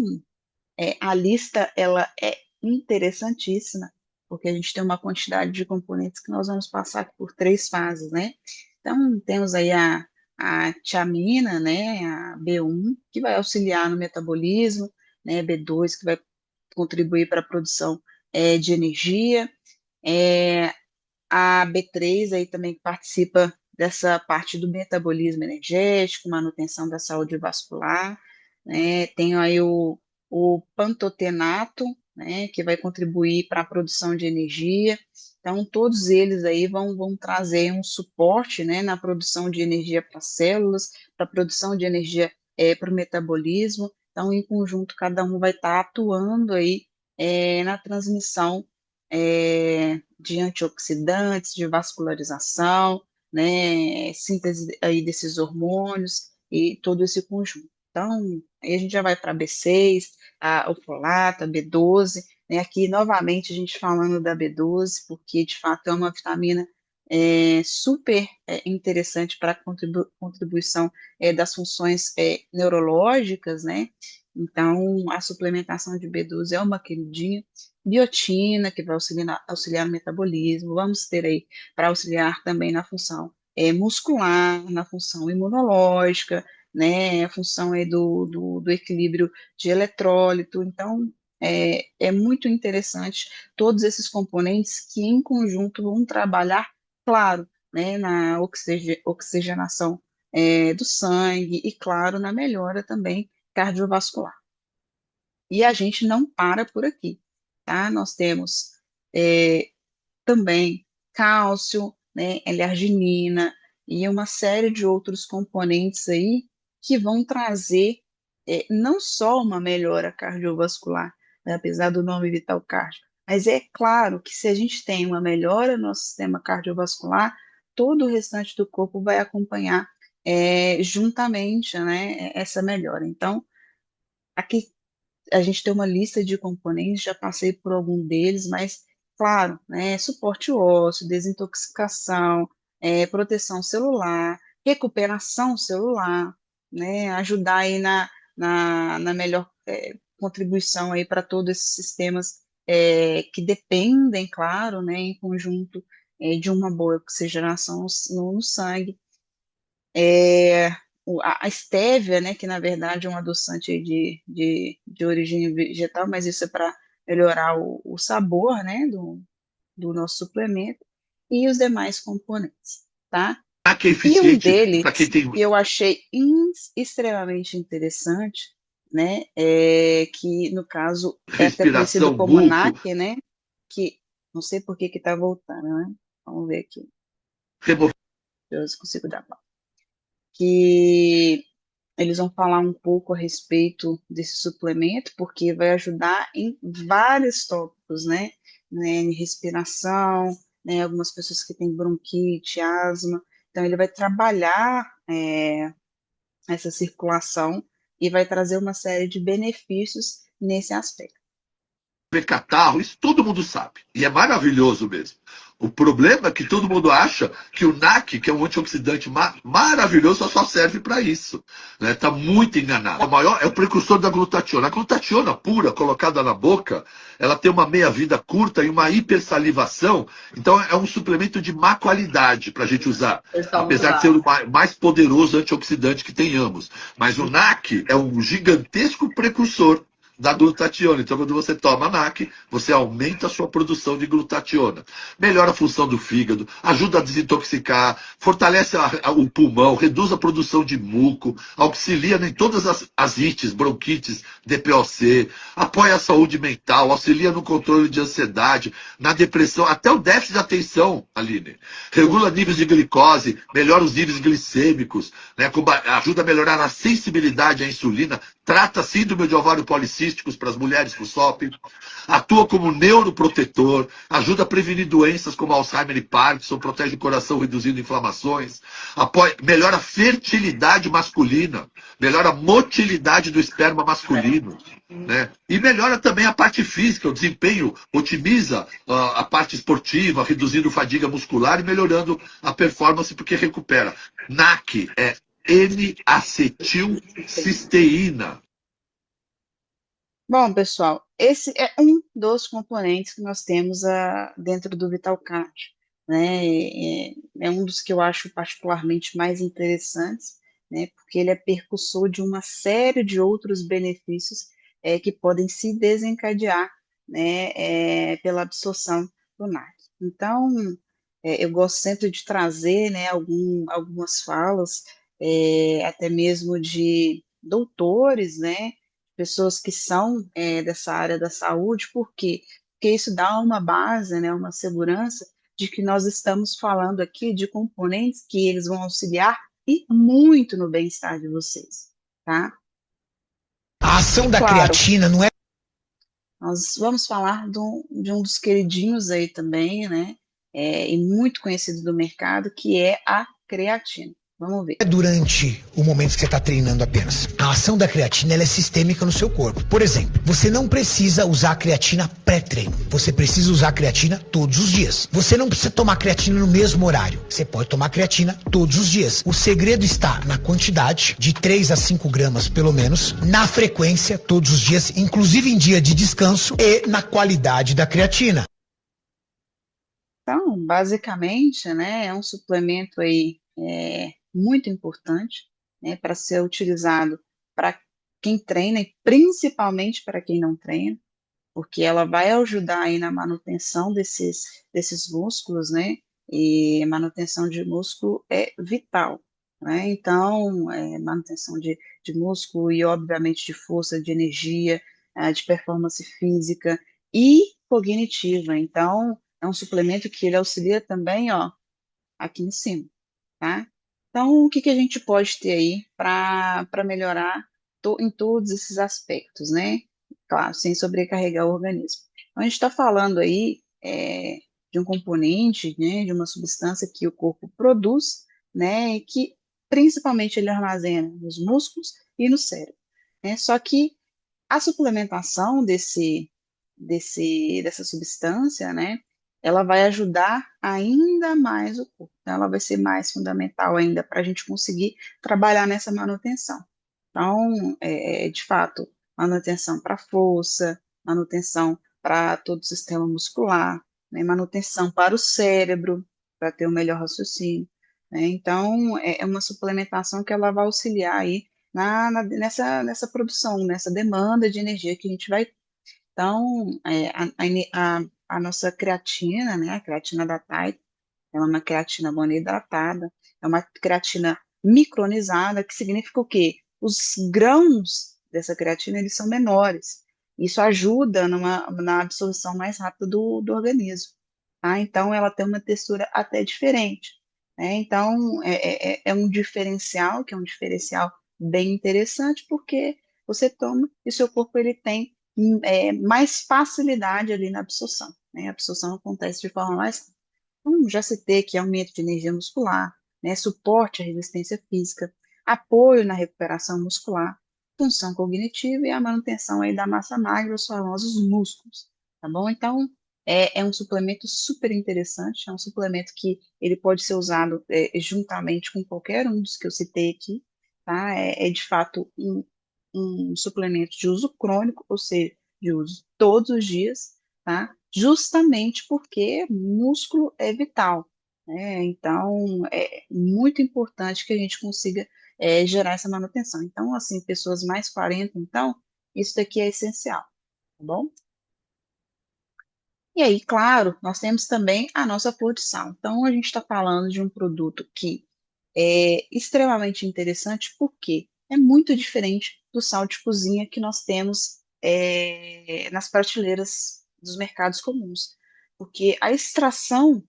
a lista ela é interessantíssima, porque a gente tem uma quantidade de componentes que nós vamos passar aqui por 3 fases, né? Então, temos aí a tiamina, né, a B1, que vai auxiliar no metabolismo, né, B2, que vai contribuir para a produção de energia, a B3 aí também que participa dessa parte do metabolismo energético, manutenção da saúde vascular, né? Tem aí o pantotenato, né, que vai contribuir para a produção de energia. Então, todos eles aí vão trazer um suporte, né, na produção de energia para as células, para a produção de energia para o metabolismo. Então, em conjunto, cada um vai estar atuando aí na transmissão de antioxidantes, de vascularização, né, síntese aí desses hormônios e todo esse conjunto. Então, aí a gente já vai para a B6, o folato, a B12, né, aqui novamente a gente falando da B12, porque de fato é uma vitamina super interessante para a contribuição das funções neurológicas, né? Então, a suplementação de B12 é uma queridinha. Biotina, que vai auxiliar no metabolismo, vamos ter aí para auxiliar também na função muscular, na função imunológica, né, a função aí do equilíbrio de eletrólito. Então, é muito interessante todos esses componentes que em conjunto vão trabalhar, claro, né, na oxigenação do sangue e, claro, na melhora também cardiovascular. E a gente não para por aqui, tá? Nós temos também cálcio, né, L-arginina e uma série de outros componentes aí que vão trazer não só uma melhora cardiovascular, né, apesar do nome Vital Cardio, mas é claro que se a gente tem uma melhora no nosso sistema cardiovascular, todo o restante do corpo vai acompanhar juntamente, né, essa melhora. Então, aqui a gente tem uma lista de componentes, já passei por algum deles, mas, claro, né, suporte ósseo, desintoxicação, proteção celular, recuperação celular, né, ajudar aí na melhor contribuição aí para todos esses sistemas que dependem, claro, né, em conjunto de uma boa oxigenação no sangue. A stevia, né, que na verdade é um adoçante aí de origem vegetal, mas isso é para melhorar o sabor, né, do nosso suplemento e os demais componentes, tá?
Que é
E um
eficiente para quem
deles
tem
que eu achei extremamente interessante, né, é que no caso é até conhecido
respiração,
como
muco,
NAC, né, que não sei por que está voltando, né? Vamos ver aqui,
remo-
deixa eu ver se consigo dar pausa. Que eles vão falar um pouco a respeito desse suplemento, porque vai ajudar em vários tópicos, né, em respiração, né, algumas pessoas que têm bronquite, asma, então ele vai trabalhar essa circulação e vai trazer uma série de benefícios nesse aspecto.
catarro, isso todo mundo sabe. E é maravilhoso mesmo. O problema é que todo mundo acha que o NAC, que é um antioxidante maravilhoso, só serve para isso. Está muito enganado. O maior é o precursor da glutationa. A glutationa pura, colocada na boca, ela tem uma meia-vida curta e uma hipersalivação. Então é um suplemento de má qualidade para a gente usar. Apesar de ser o mais poderoso antioxidante que tenhamos. Mas o NAC é um gigantesco precursor da glutationa. Então, quando você toma NAC, você aumenta a sua produção de glutationa. Melhora a função do fígado, ajuda a desintoxicar, fortalece o pulmão, reduz a produção de muco, auxilia em todas as ites, bronquites, DPOC, apoia a saúde mental, auxilia no controle de ansiedade, na depressão, até o déficit de atenção, Aline. Regula níveis de glicose, melhora os níveis glicêmicos, né, ajuda a melhorar a sensibilidade à insulina, trata a síndrome de ovário policístico para as mulheres com SOP, atua como neuroprotetor, ajuda a prevenir doenças como Alzheimer e Parkinson, protege o coração reduzindo inflamações, melhora a fertilidade masculina, melhora a motilidade do esperma masculino, né? E melhora também a parte física, o desempenho, otimiza a parte esportiva, reduzindo fadiga muscular e melhorando a performance porque recupera. NAC é N-acetilcisteína.
Bom, pessoal, esse é um dos componentes que nós temos dentro do VitalCard, né? É um dos que eu acho particularmente mais interessantes, né? Porque ele é percussor de uma série de outros benefícios que podem se desencadear, né? Pela absorção do NAC. Então, eu gosto sempre de trazer, né? Algumas falas, até mesmo de doutores, né? Pessoas que são dessa área da saúde, por quê? Porque isso dá uma base, né, uma segurança de que nós estamos falando aqui de componentes que eles vão auxiliar e muito no bem-estar de vocês, tá?
A ação da creatina não é...
Nós vamos falar de um dos queridinhos aí também, né, e muito conhecido do mercado, que é a creatina. Vamos ver.
É durante o momento que você está treinando apenas. A ação da creatina ela é sistêmica no seu corpo. Por exemplo, você não precisa usar a creatina pré-treino. Você precisa usar a creatina todos os dias. Você não precisa tomar creatina no mesmo horário. Você pode tomar creatina todos os dias. O segredo está na quantidade, de 3 a 5 gramas pelo menos, na frequência, todos os dias, inclusive em dia de descanso, e na qualidade da creatina.
Então, basicamente, né, é um suplemento aí muito importante, né, para ser utilizado para quem treina e principalmente para quem não treina, porque ela vai ajudar aí na manutenção desses músculos, né, e manutenção de músculo é vital, né, então, manutenção de músculo e, obviamente, de força, de energia, de performance física e cognitiva, então, é um suplemento que ele auxilia também, ó, aqui em cima, tá? Então, o que a gente pode ter aí para melhorar em todos esses aspectos, né? Claro, sem sobrecarregar o organismo. Então, a gente está falando aí de um componente, né, de uma substância que o corpo produz, né, e que principalmente ele armazena nos músculos e no cérebro, né? Só que a suplementação dessa substância, né, ela vai ajudar ainda mais o corpo. Então, ela vai ser mais fundamental ainda para a gente conseguir trabalhar nessa manutenção. Então, de fato, manutenção para a força, manutenção para todo o sistema muscular, né, manutenção para o cérebro, para ter um melhor raciocínio, né? Então, é uma suplementação que ela vai auxiliar aí nessa produção, nessa demanda de energia que a gente vai Então, a nossa creatina, né, a creatina da Tide, ela é uma creatina monoidratada, é uma creatina micronizada, que significa o quê? Os grãos dessa creatina, eles são menores. Isso ajuda na absorção mais rápida do organismo, tá? Então, ela tem uma textura até diferente, né? Então, é um diferencial, que é um diferencial bem interessante, porque você toma e seu corpo ele tem mais facilidade ali na absorção, né? A absorção acontece de forma mais. Já citei que aumento de energia muscular, né, suporte à resistência física, apoio na recuperação muscular, função cognitiva e a manutenção aí da massa magra, os famosos músculos, tá bom? Então, é um suplemento super interessante, é um suplemento que ele pode ser usado juntamente com qualquer um dos que eu citei aqui, tá? É de fato um suplemento de uso crônico, ou seja, de uso todos os dias, tá? Justamente porque músculo é vital, né? Então, é muito importante que a gente consiga gerar essa manutenção. Então, assim, pessoas mais 40, então, isso daqui é essencial, tá bom? E aí, claro, nós temos também a nossa flor de sal. Então, a gente está falando de um produto que é extremamente interessante porque é muito diferente do sal de cozinha que nós temos nas prateleiras dos mercados comuns. Porque a extração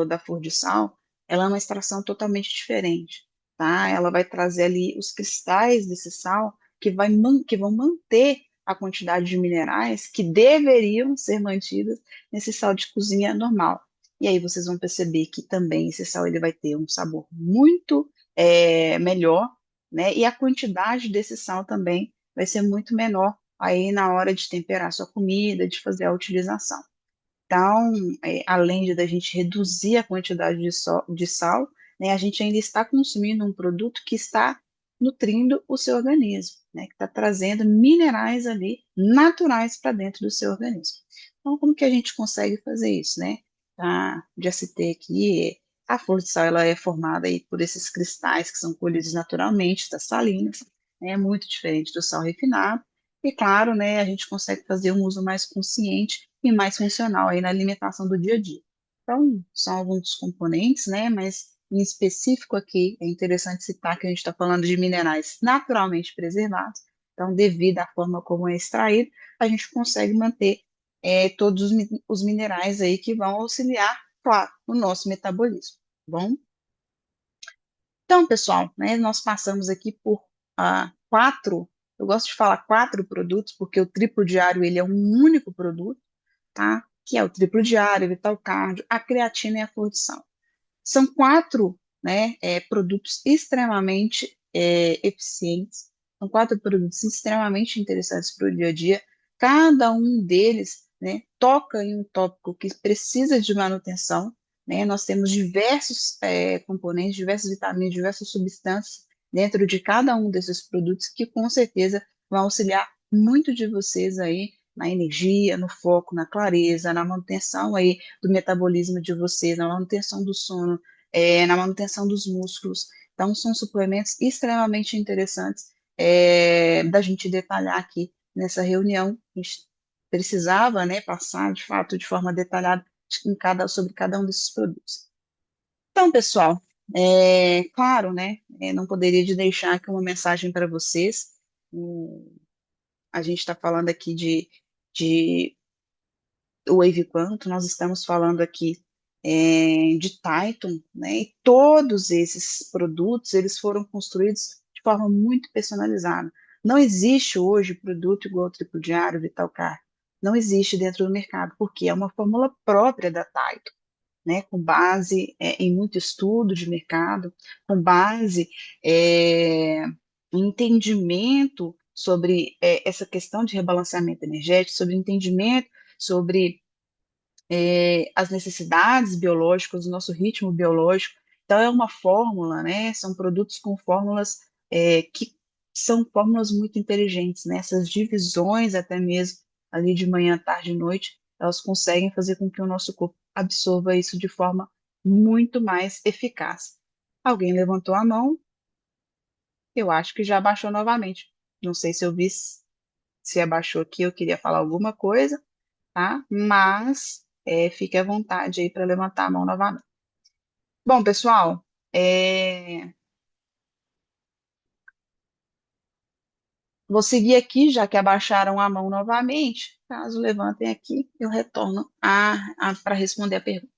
da flor de sal, ela é uma extração totalmente diferente, tá? Ela vai trazer ali os cristais desse sal que vão manter a quantidade de minerais que deveriam ser mantidas nesse sal de cozinha normal. E aí vocês vão perceber que também esse sal ele vai ter um sabor muito melhor, né? E a quantidade desse sal também vai ser muito menor aí na hora de temperar sua comida, de fazer a utilização. Então, além de da gente reduzir a quantidade de sal, né, a gente ainda está consumindo um produto que está nutrindo o seu organismo, né, que está trazendo minerais ali naturais para dentro do seu organismo. Então, como que a gente consegue fazer isso, né? Já citei aqui, a flor de sal ela é formada aí por esses cristais que são colhidos naturalmente das salinas, né, muito diferente do sal refinado. E claro, né, a gente consegue fazer um uso mais consciente e mais funcional aí na alimentação do dia a dia. Então, são alguns dos componentes, né, mas em específico aqui é interessante citar que a gente está falando de minerais naturalmente preservados. Então, devido à forma como é extraído, a gente consegue manter todos os minerais aí que vão auxiliar, claro, no nosso metabolismo, tá bom? Então, pessoal, né, nós passamos aqui por quatro, eu gosto de falar quatro produtos, porque o triplo diário ele é um único produto, tá? Que é o triplo diário, Vital Cardio, a creatina e a flor de sal. São quatro, né, produtos extremamente eficientes, são quatro produtos extremamente interessantes para o dia a dia. Cada um deles, né, toca em um tópico que precisa de manutenção, né? Nós temos diversos componentes, diversas vitaminas, diversas substâncias dentro de cada um desses produtos que com certeza vão auxiliar muito de vocês aí na energia, no foco, na clareza, na manutenção aí do metabolismo de vocês, na manutenção do sono, na manutenção dos músculos. Então, são suplementos extremamente interessantes da gente detalhar aqui nessa reunião. A gente precisava, né, passar, de fato, de forma detalhada sobre cada um desses produtos. Então, pessoal, claro, né, não poderia de deixar aqui uma mensagem para vocês. A gente está falando aqui de Wave Quanto, nós estamos falando aqui de Titan, né, e todos esses produtos, eles foram construídos de forma muito personalizada. Não existe hoje produto igual ao Triplo Diário, Vital Car. Não existe dentro do mercado, porque é uma fórmula própria da Titan, né, com base em muito estudo de mercado, com base em entendimento sobre essa questão de rebalanceamento energético, sobre entendimento sobre as necessidades biológicas, o nosso ritmo biológico. Então, é uma fórmula, né? São produtos com fórmulas que são fórmulas muito inteligentes, né? Essas divisões, até mesmo ali de manhã, tarde e noite, elas conseguem fazer com que o nosso corpo absorva isso de forma muito mais eficaz. Alguém levantou a mão, eu acho que já baixou novamente. Não sei se eu vi se abaixou aqui, eu queria falar alguma coisa, tá? Mas fique à vontade aí para levantar a mão novamente. Bom, pessoal, vou seguir aqui, já que abaixaram a mão novamente. Caso levantem aqui, eu retorno para responder a pergunta.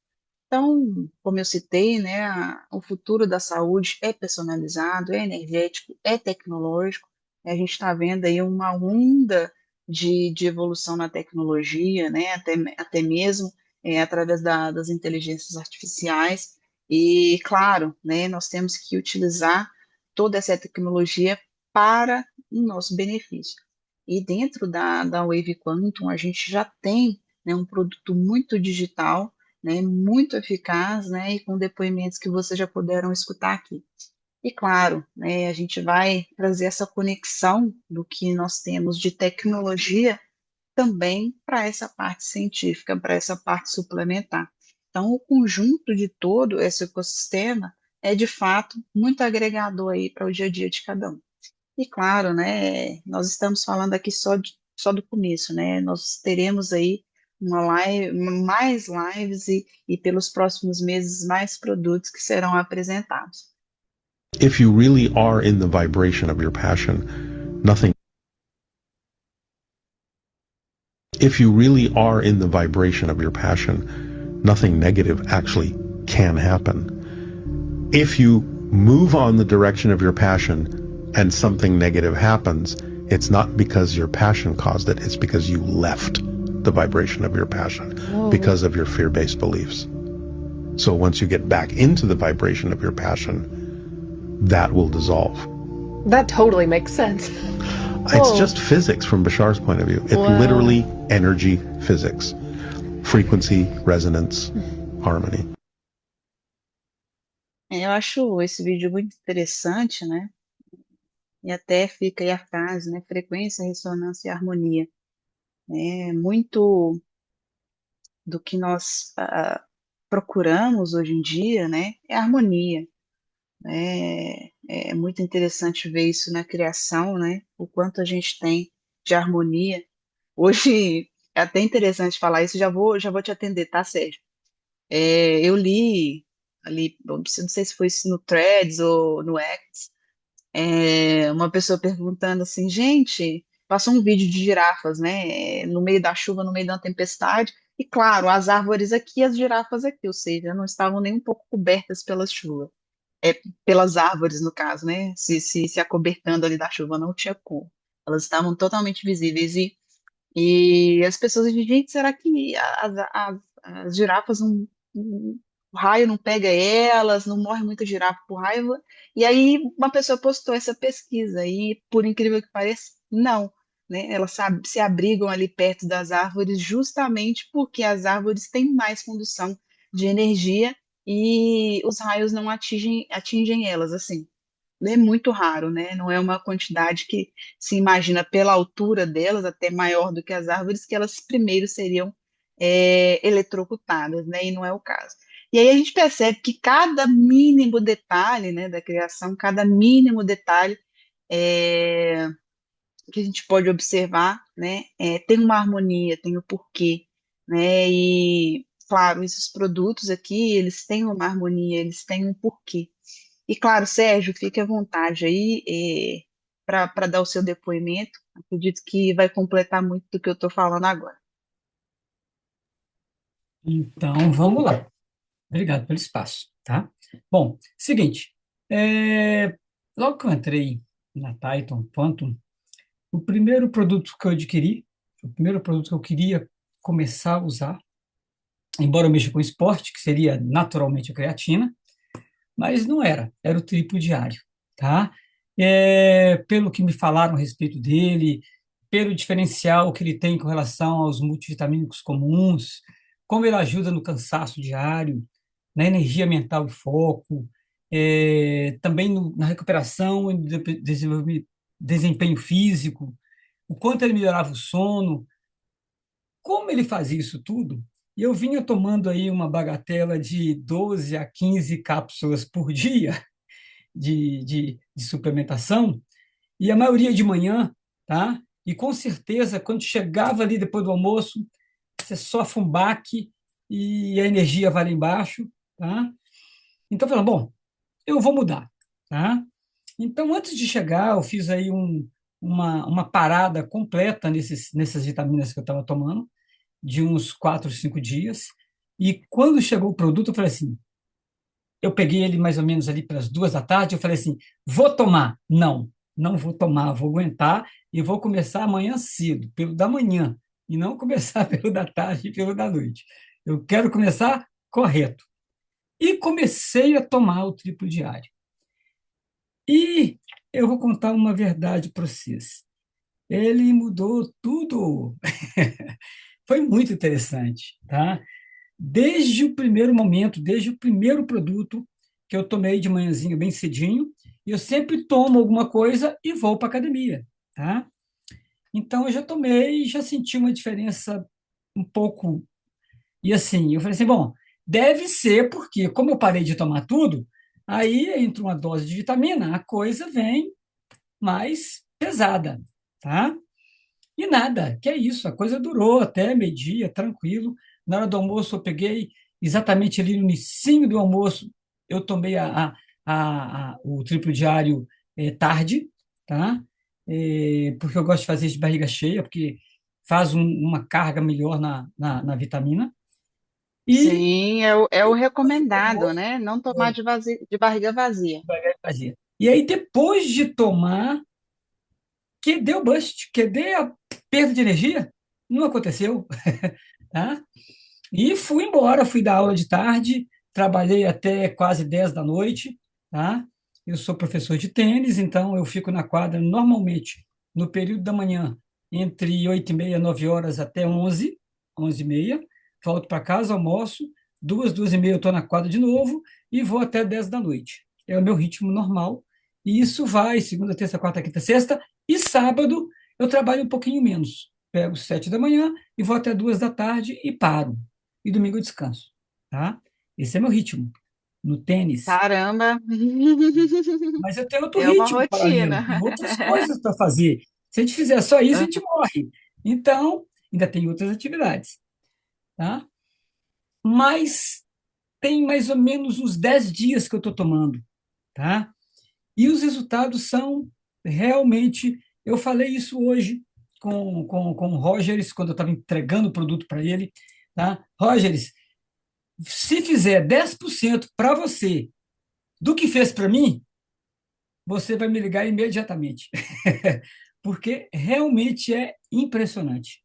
Então, como eu citei, né, o futuro da saúde é personalizado, é energético, é tecnológico. A gente está vendo aí uma onda de evolução na tecnologia, né, até mesmo através das inteligências artificiais. E, claro, né, nós temos que utilizar toda essa tecnologia para o nosso benefício. E dentro da Wave Quantum, a gente já tem, né, um produto muito digital, né, muito eficaz, né, e com depoimentos que vocês já puderam escutar aqui. E claro, né, a gente vai trazer essa conexão do que nós temos de tecnologia também para essa parte científica, para essa parte suplementar. Então, o conjunto de todo esse ecossistema é, de fato, muito agregador aí para o dia a dia de cada um. E claro, né, nós estamos falando aqui só do começo, né, nós teremos aí mais lives e pelos próximos meses mais produtos que serão apresentados.
If you really are in the vibration of your passion, nothing. If you really are in the vibration of your passion, nothing negative actually can happen. If you move on the direction of your passion and something negative happens, it's not because your passion caused it, it's because you left the vibration of your passion because of your fear-based beliefs. So once you get back into the vibration of your passion, that will dissolve.
That totally makes sense.
It's just physics from Bashar's point of view. It's literally energy physics. Frequency, resonance, harmony.
Eu acho esse vídeo muito interessante, né? E até fica aí a frase, né? Frequência, ressonância e harmonia. Muito do que nós procuramos hoje em dia, né? É harmonia. É muito interessante ver isso na criação, né? O quanto a gente tem de harmonia. Hoje é até interessante falar isso, já vou te atender, tá, Sérgio? Eu li ali, não sei se foi no Threads ou no X, uma pessoa perguntando assim, gente, passou um vídeo de girafas, né? No meio da chuva, no meio da tempestade, e claro, as árvores aqui, as girafas aqui, ou seja, não estavam nem um pouco cobertas pela chuva. Pelas árvores, no caso, né? Se acobertando ali da chuva, não tinha como. Elas estavam totalmente visíveis. E as pessoas dizem, gente, será que as girafas o raio não pega elas, não morre muita girafa por raiva? E aí uma pessoa postou essa pesquisa, e por incrível que pareça, não. Né? Elas se abrigam ali perto das árvores justamente porque as árvores têm mais condução de energia e os raios não atingem elas, assim. É muito raro, né? Não é uma quantidade que se imagina pela altura delas, até maior do que as árvores, que elas primeiro seriam eletrocutadas, né? E não é o caso. E aí a gente percebe que cada mínimo detalhe, né, da criação, cada mínimo detalhe que a gente pode observar, né, tem uma harmonia, tem o porquê, né? E claro, esses produtos aqui, eles têm uma harmonia, eles têm um porquê. E claro, Sérgio, fique à vontade aí para dar o seu depoimento. Acredito que vai completar muito do que eu estou falando agora.
Então, vamos lá. Obrigado pelo espaço, tá? Bom, seguinte, logo que eu entrei na Titan Quantum, o primeiro produto que eu adquiri, o primeiro produto que eu queria começar a usar, embora eu mexa com esporte, que seria naturalmente a creatina, mas não era o triplo diário, tá? Pelo que me falaram a respeito dele, pelo diferencial que ele tem com relação aos multivitamínicos comuns, como ele ajuda no cansaço diário, na energia mental e foco, também na recuperação e desempenho físico, o quanto ele melhorava o sono, como ele fazia isso tudo. E eu vinha tomando aí uma bagatela de 12 a 15 cápsulas por dia de suplementação, e a maioria de manhã, tá? e com certeza, quando chegava ali depois do almoço, você sofre um baque e a energia vai lá embaixo, tá? Então, eu falei, bom, eu vou mudar, tá? Então, antes de chegar, eu fiz aí uma parada completa nessas vitaminas que eu estava tomando, de uns 4, 5 dias, e quando chegou o produto, eu falei assim, eu peguei ele mais ou menos ali pelas 2 da tarde, eu falei assim, vou tomar? Não, não vou tomar, vou aguentar e vou começar amanhã cedo, pelo da manhã, e não começar pelo da tarde e pelo da noite. Eu quero começar correto. E comecei a tomar o triplo diário. E eu vou contar uma verdade para vocês. Ele mudou tudo. Foi muito interessante, tá? Desde o primeiro momento, desde o primeiro produto que eu tomei de manhãzinha bem cedinho, eu sempre tomo alguma coisa e vou para a academia, tá? Então, eu já tomei, já senti uma diferença um pouco... E assim, eu falei assim, bom, deve ser porque, como eu parei de tomar tudo, aí entra uma dose de vitamina, a coisa vem mais pesada, tá? E nada, que é isso, a coisa durou até meio-dia, tranquilo. Na hora do almoço, eu peguei exatamente ali no início do almoço, eu tomei o triplo diário tarde, tá? Porque eu gosto de fazer isso de barriga cheia, porque faz uma carga melhor na vitamina. E
Sim, é o recomendado, né? Não tomar de barriga vazia.
fazia. E aí, depois de tomar, que deu bust, que deu a perda de energia, não aconteceu, tá? E fui embora, fui dar aula de tarde, trabalhei até quase 10 da noite, tá? Eu sou professor de tênis, então eu fico na quadra normalmente no período da manhã, entre 8h30 e 9 horas até 11, 11h30, volto para casa, almoço, 2, 2h30 eu estou na quadra de novo e vou até 10 da noite. É o meu ritmo normal, e isso vai segunda, terça, quarta, quinta, sexta, e sábado eu trabalho um pouquinho menos. Pego 7 da manhã e vou até 2 da tarde e paro. E domingo eu descanso, tá? Esse é meu ritmo no tênis.
Caramba!
Mas eu tenho outro
É uma
ritmo paralelo,
rotina.
tem outras coisas para fazer. Se a gente fizer só isso, a gente morre. Então, ainda tem outras atividades, tá? Mas tem mais ou menos uns 10 dias que eu estou tomando, tá? E os resultados são realmente... Eu falei isso hoje com o Rogers, quando eu estava entregando o produto para ele, tá? Rogers, se fizer 10% para você do que fez para mim, você vai me ligar imediatamente. Porque realmente é impressionante.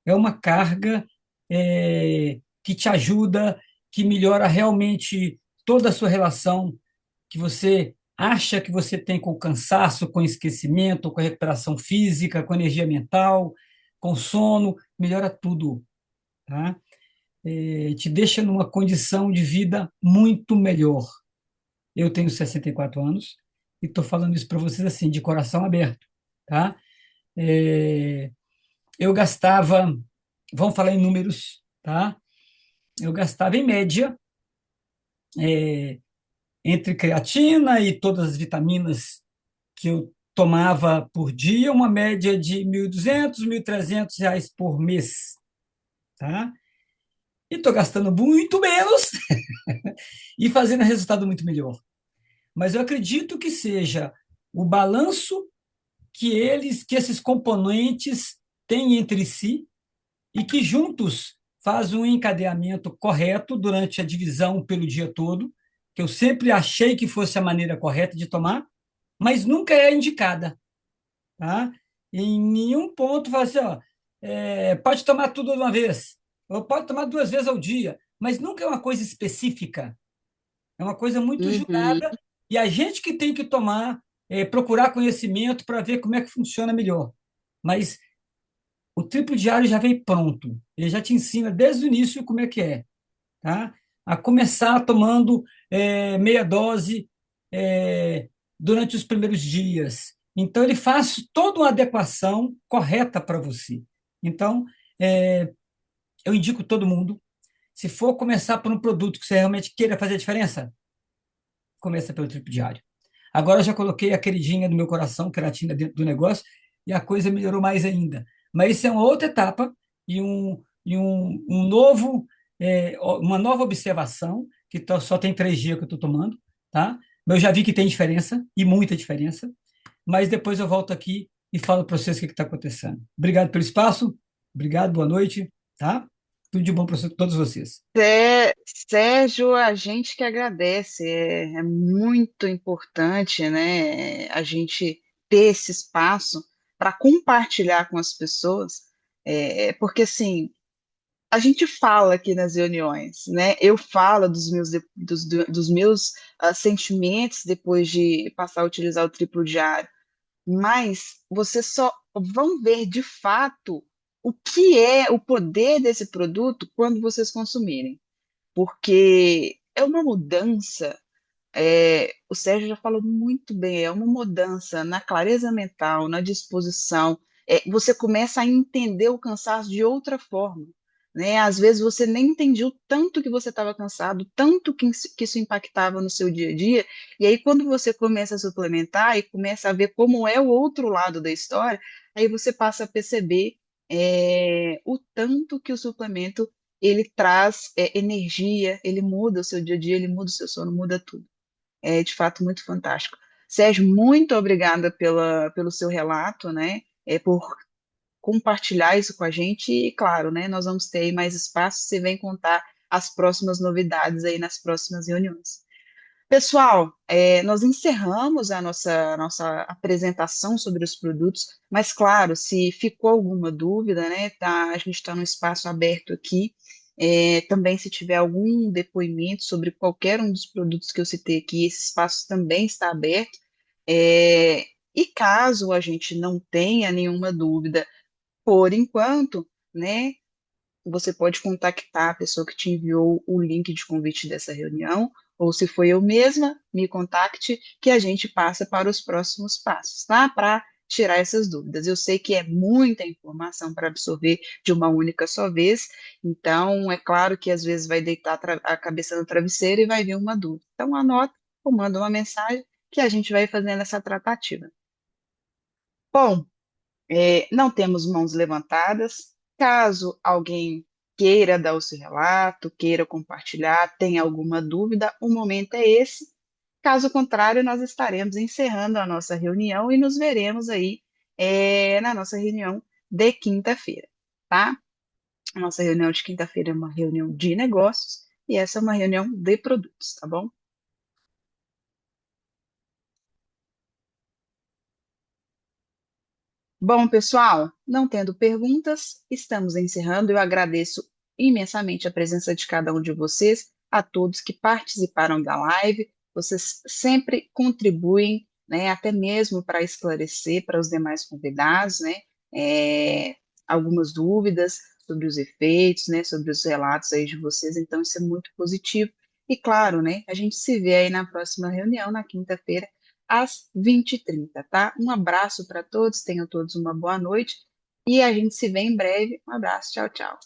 É uma carga que te ajuda, que melhora realmente toda a sua relação que você acha que você tem com o cansaço, com o esquecimento, com a recuperação física, com a energia mental, com o sono, melhora tudo, tá? Te deixa numa condição de vida muito melhor. Eu tenho 64 anos e estou falando isso para vocês assim, de coração aberto, tá? Eu gastava, vamos falar em números, tá? Eu gastava, em média, entre creatina e todas as vitaminas que eu tomava por dia, uma média de R$ 1.200, R$ 1.300 por mês, tá? E estou gastando muito menos e fazendo resultado muito melhor. Mas eu acredito que seja o balanço que esses componentes têm entre si e que juntos faz um encadeamento correto durante a divisão pelo dia todo, que eu sempre achei que fosse a maneira correta de tomar, mas nunca é indicada, tá? Em nenhum ponto fala assim, ó, pode tomar tudo de uma vez, ou pode tomar 2 vezes ao dia, mas nunca é uma coisa específica, é uma coisa muito jogada, e a gente que tem que tomar, procurar conhecimento para ver como é que funciona melhor. Mas o triplo diário já vem pronto, ele já te ensina desde o início como é que é, tá? A começar tomando meia dose durante os primeiros dias. Então, ele faz toda uma adequação correta para você. Então, eu indico todo mundo, se for começar por um produto que você realmente queira fazer a diferença, começa pelo triplo diário. Agora, eu já coloquei a queridinha do meu coração, queratina, dentro do negócio, e a coisa melhorou mais ainda. Mas isso é uma outra etapa e um novo, uma nova observação, que só tem 3 dias que eu estou tomando, tá? Mas eu já vi que tem diferença, e muita diferença, mas depois eu volto aqui e falo para vocês o que está acontecendo. Obrigado pelo espaço, obrigado, boa noite, tá? Tudo de bom para todos vocês.
Sérgio, a gente que agradece, é muito importante, né, a gente ter esse espaço para compartilhar com as pessoas, porque assim, a gente fala aqui nas reuniões, né? Eu falo dos meus sentimentos depois de passar a utilizar o triplo diário, mas vocês só vão ver de fato o que é o poder desse produto quando vocês consumirem, porque é uma mudança. O Sérgio já falou muito bem, é uma mudança na clareza mental, na disposição. Você começa a entender o cansaço de outra forma, né? Às vezes você nem entendia o tanto que você estava cansado, tanto que isso impactava no seu dia a dia, e aí quando você começa a suplementar e começa a ver como é o outro lado da história, aí você passa a perceber o tanto que o suplemento ele traz energia, ele muda o seu dia a dia, ele muda o seu sono, muda tudo. É de fato muito fantástico. Sérgio, muito obrigada pelo seu relato, né? Por compartilhar isso com a gente e, claro, né? Nós vamos ter aí mais espaço, você vem contar as próximas novidades aí nas próximas reuniões. Pessoal, nós encerramos a nossa apresentação sobre os produtos, mas claro, se ficou alguma dúvida, né, a gente está no espaço aberto aqui. Também se tiver algum depoimento sobre qualquer um dos produtos que eu citei aqui, esse espaço também está aberto. E caso a gente não tenha nenhuma dúvida, por enquanto, né, você pode contactar a pessoa que te enviou o link de convite dessa reunião, ou se foi eu mesma, me contacte, que a gente passa para os próximos passos, tá? Para tirar essas dúvidas. Eu sei que é muita informação para absorver de uma única só vez, então é claro que às vezes vai deitar a cabeça no travesseiro e vai vir uma dúvida. Então anota ou manda uma mensagem que a gente vai fazendo essa tratativa. Bom, não temos mãos levantadas. Caso alguém queira dar o seu relato, queira compartilhar, tenha alguma dúvida, o momento é esse. Caso contrário, nós estaremos encerrando a nossa reunião e nos veremos aí na nossa reunião de quinta-feira, tá? A nossa reunião de quinta-feira é uma reunião de negócios e essa é uma reunião de produtos, tá bom? Bom, pessoal, não tendo perguntas, estamos encerrando. Eu agradeço imensamente a presença de cada um de vocês, a todos que participaram da live. Vocês sempre contribuem, né, até mesmo para esclarecer para os demais convidados, né, algumas dúvidas sobre os efeitos, né, sobre os relatos aí de vocês. Então, isso é muito positivo. E claro, né, a gente se vê aí na próxima reunião, na quinta-feira, às 20h30, tá? Um abraço para todos, tenham todos uma boa noite e a gente se vê em breve. Um abraço, tchau, tchau.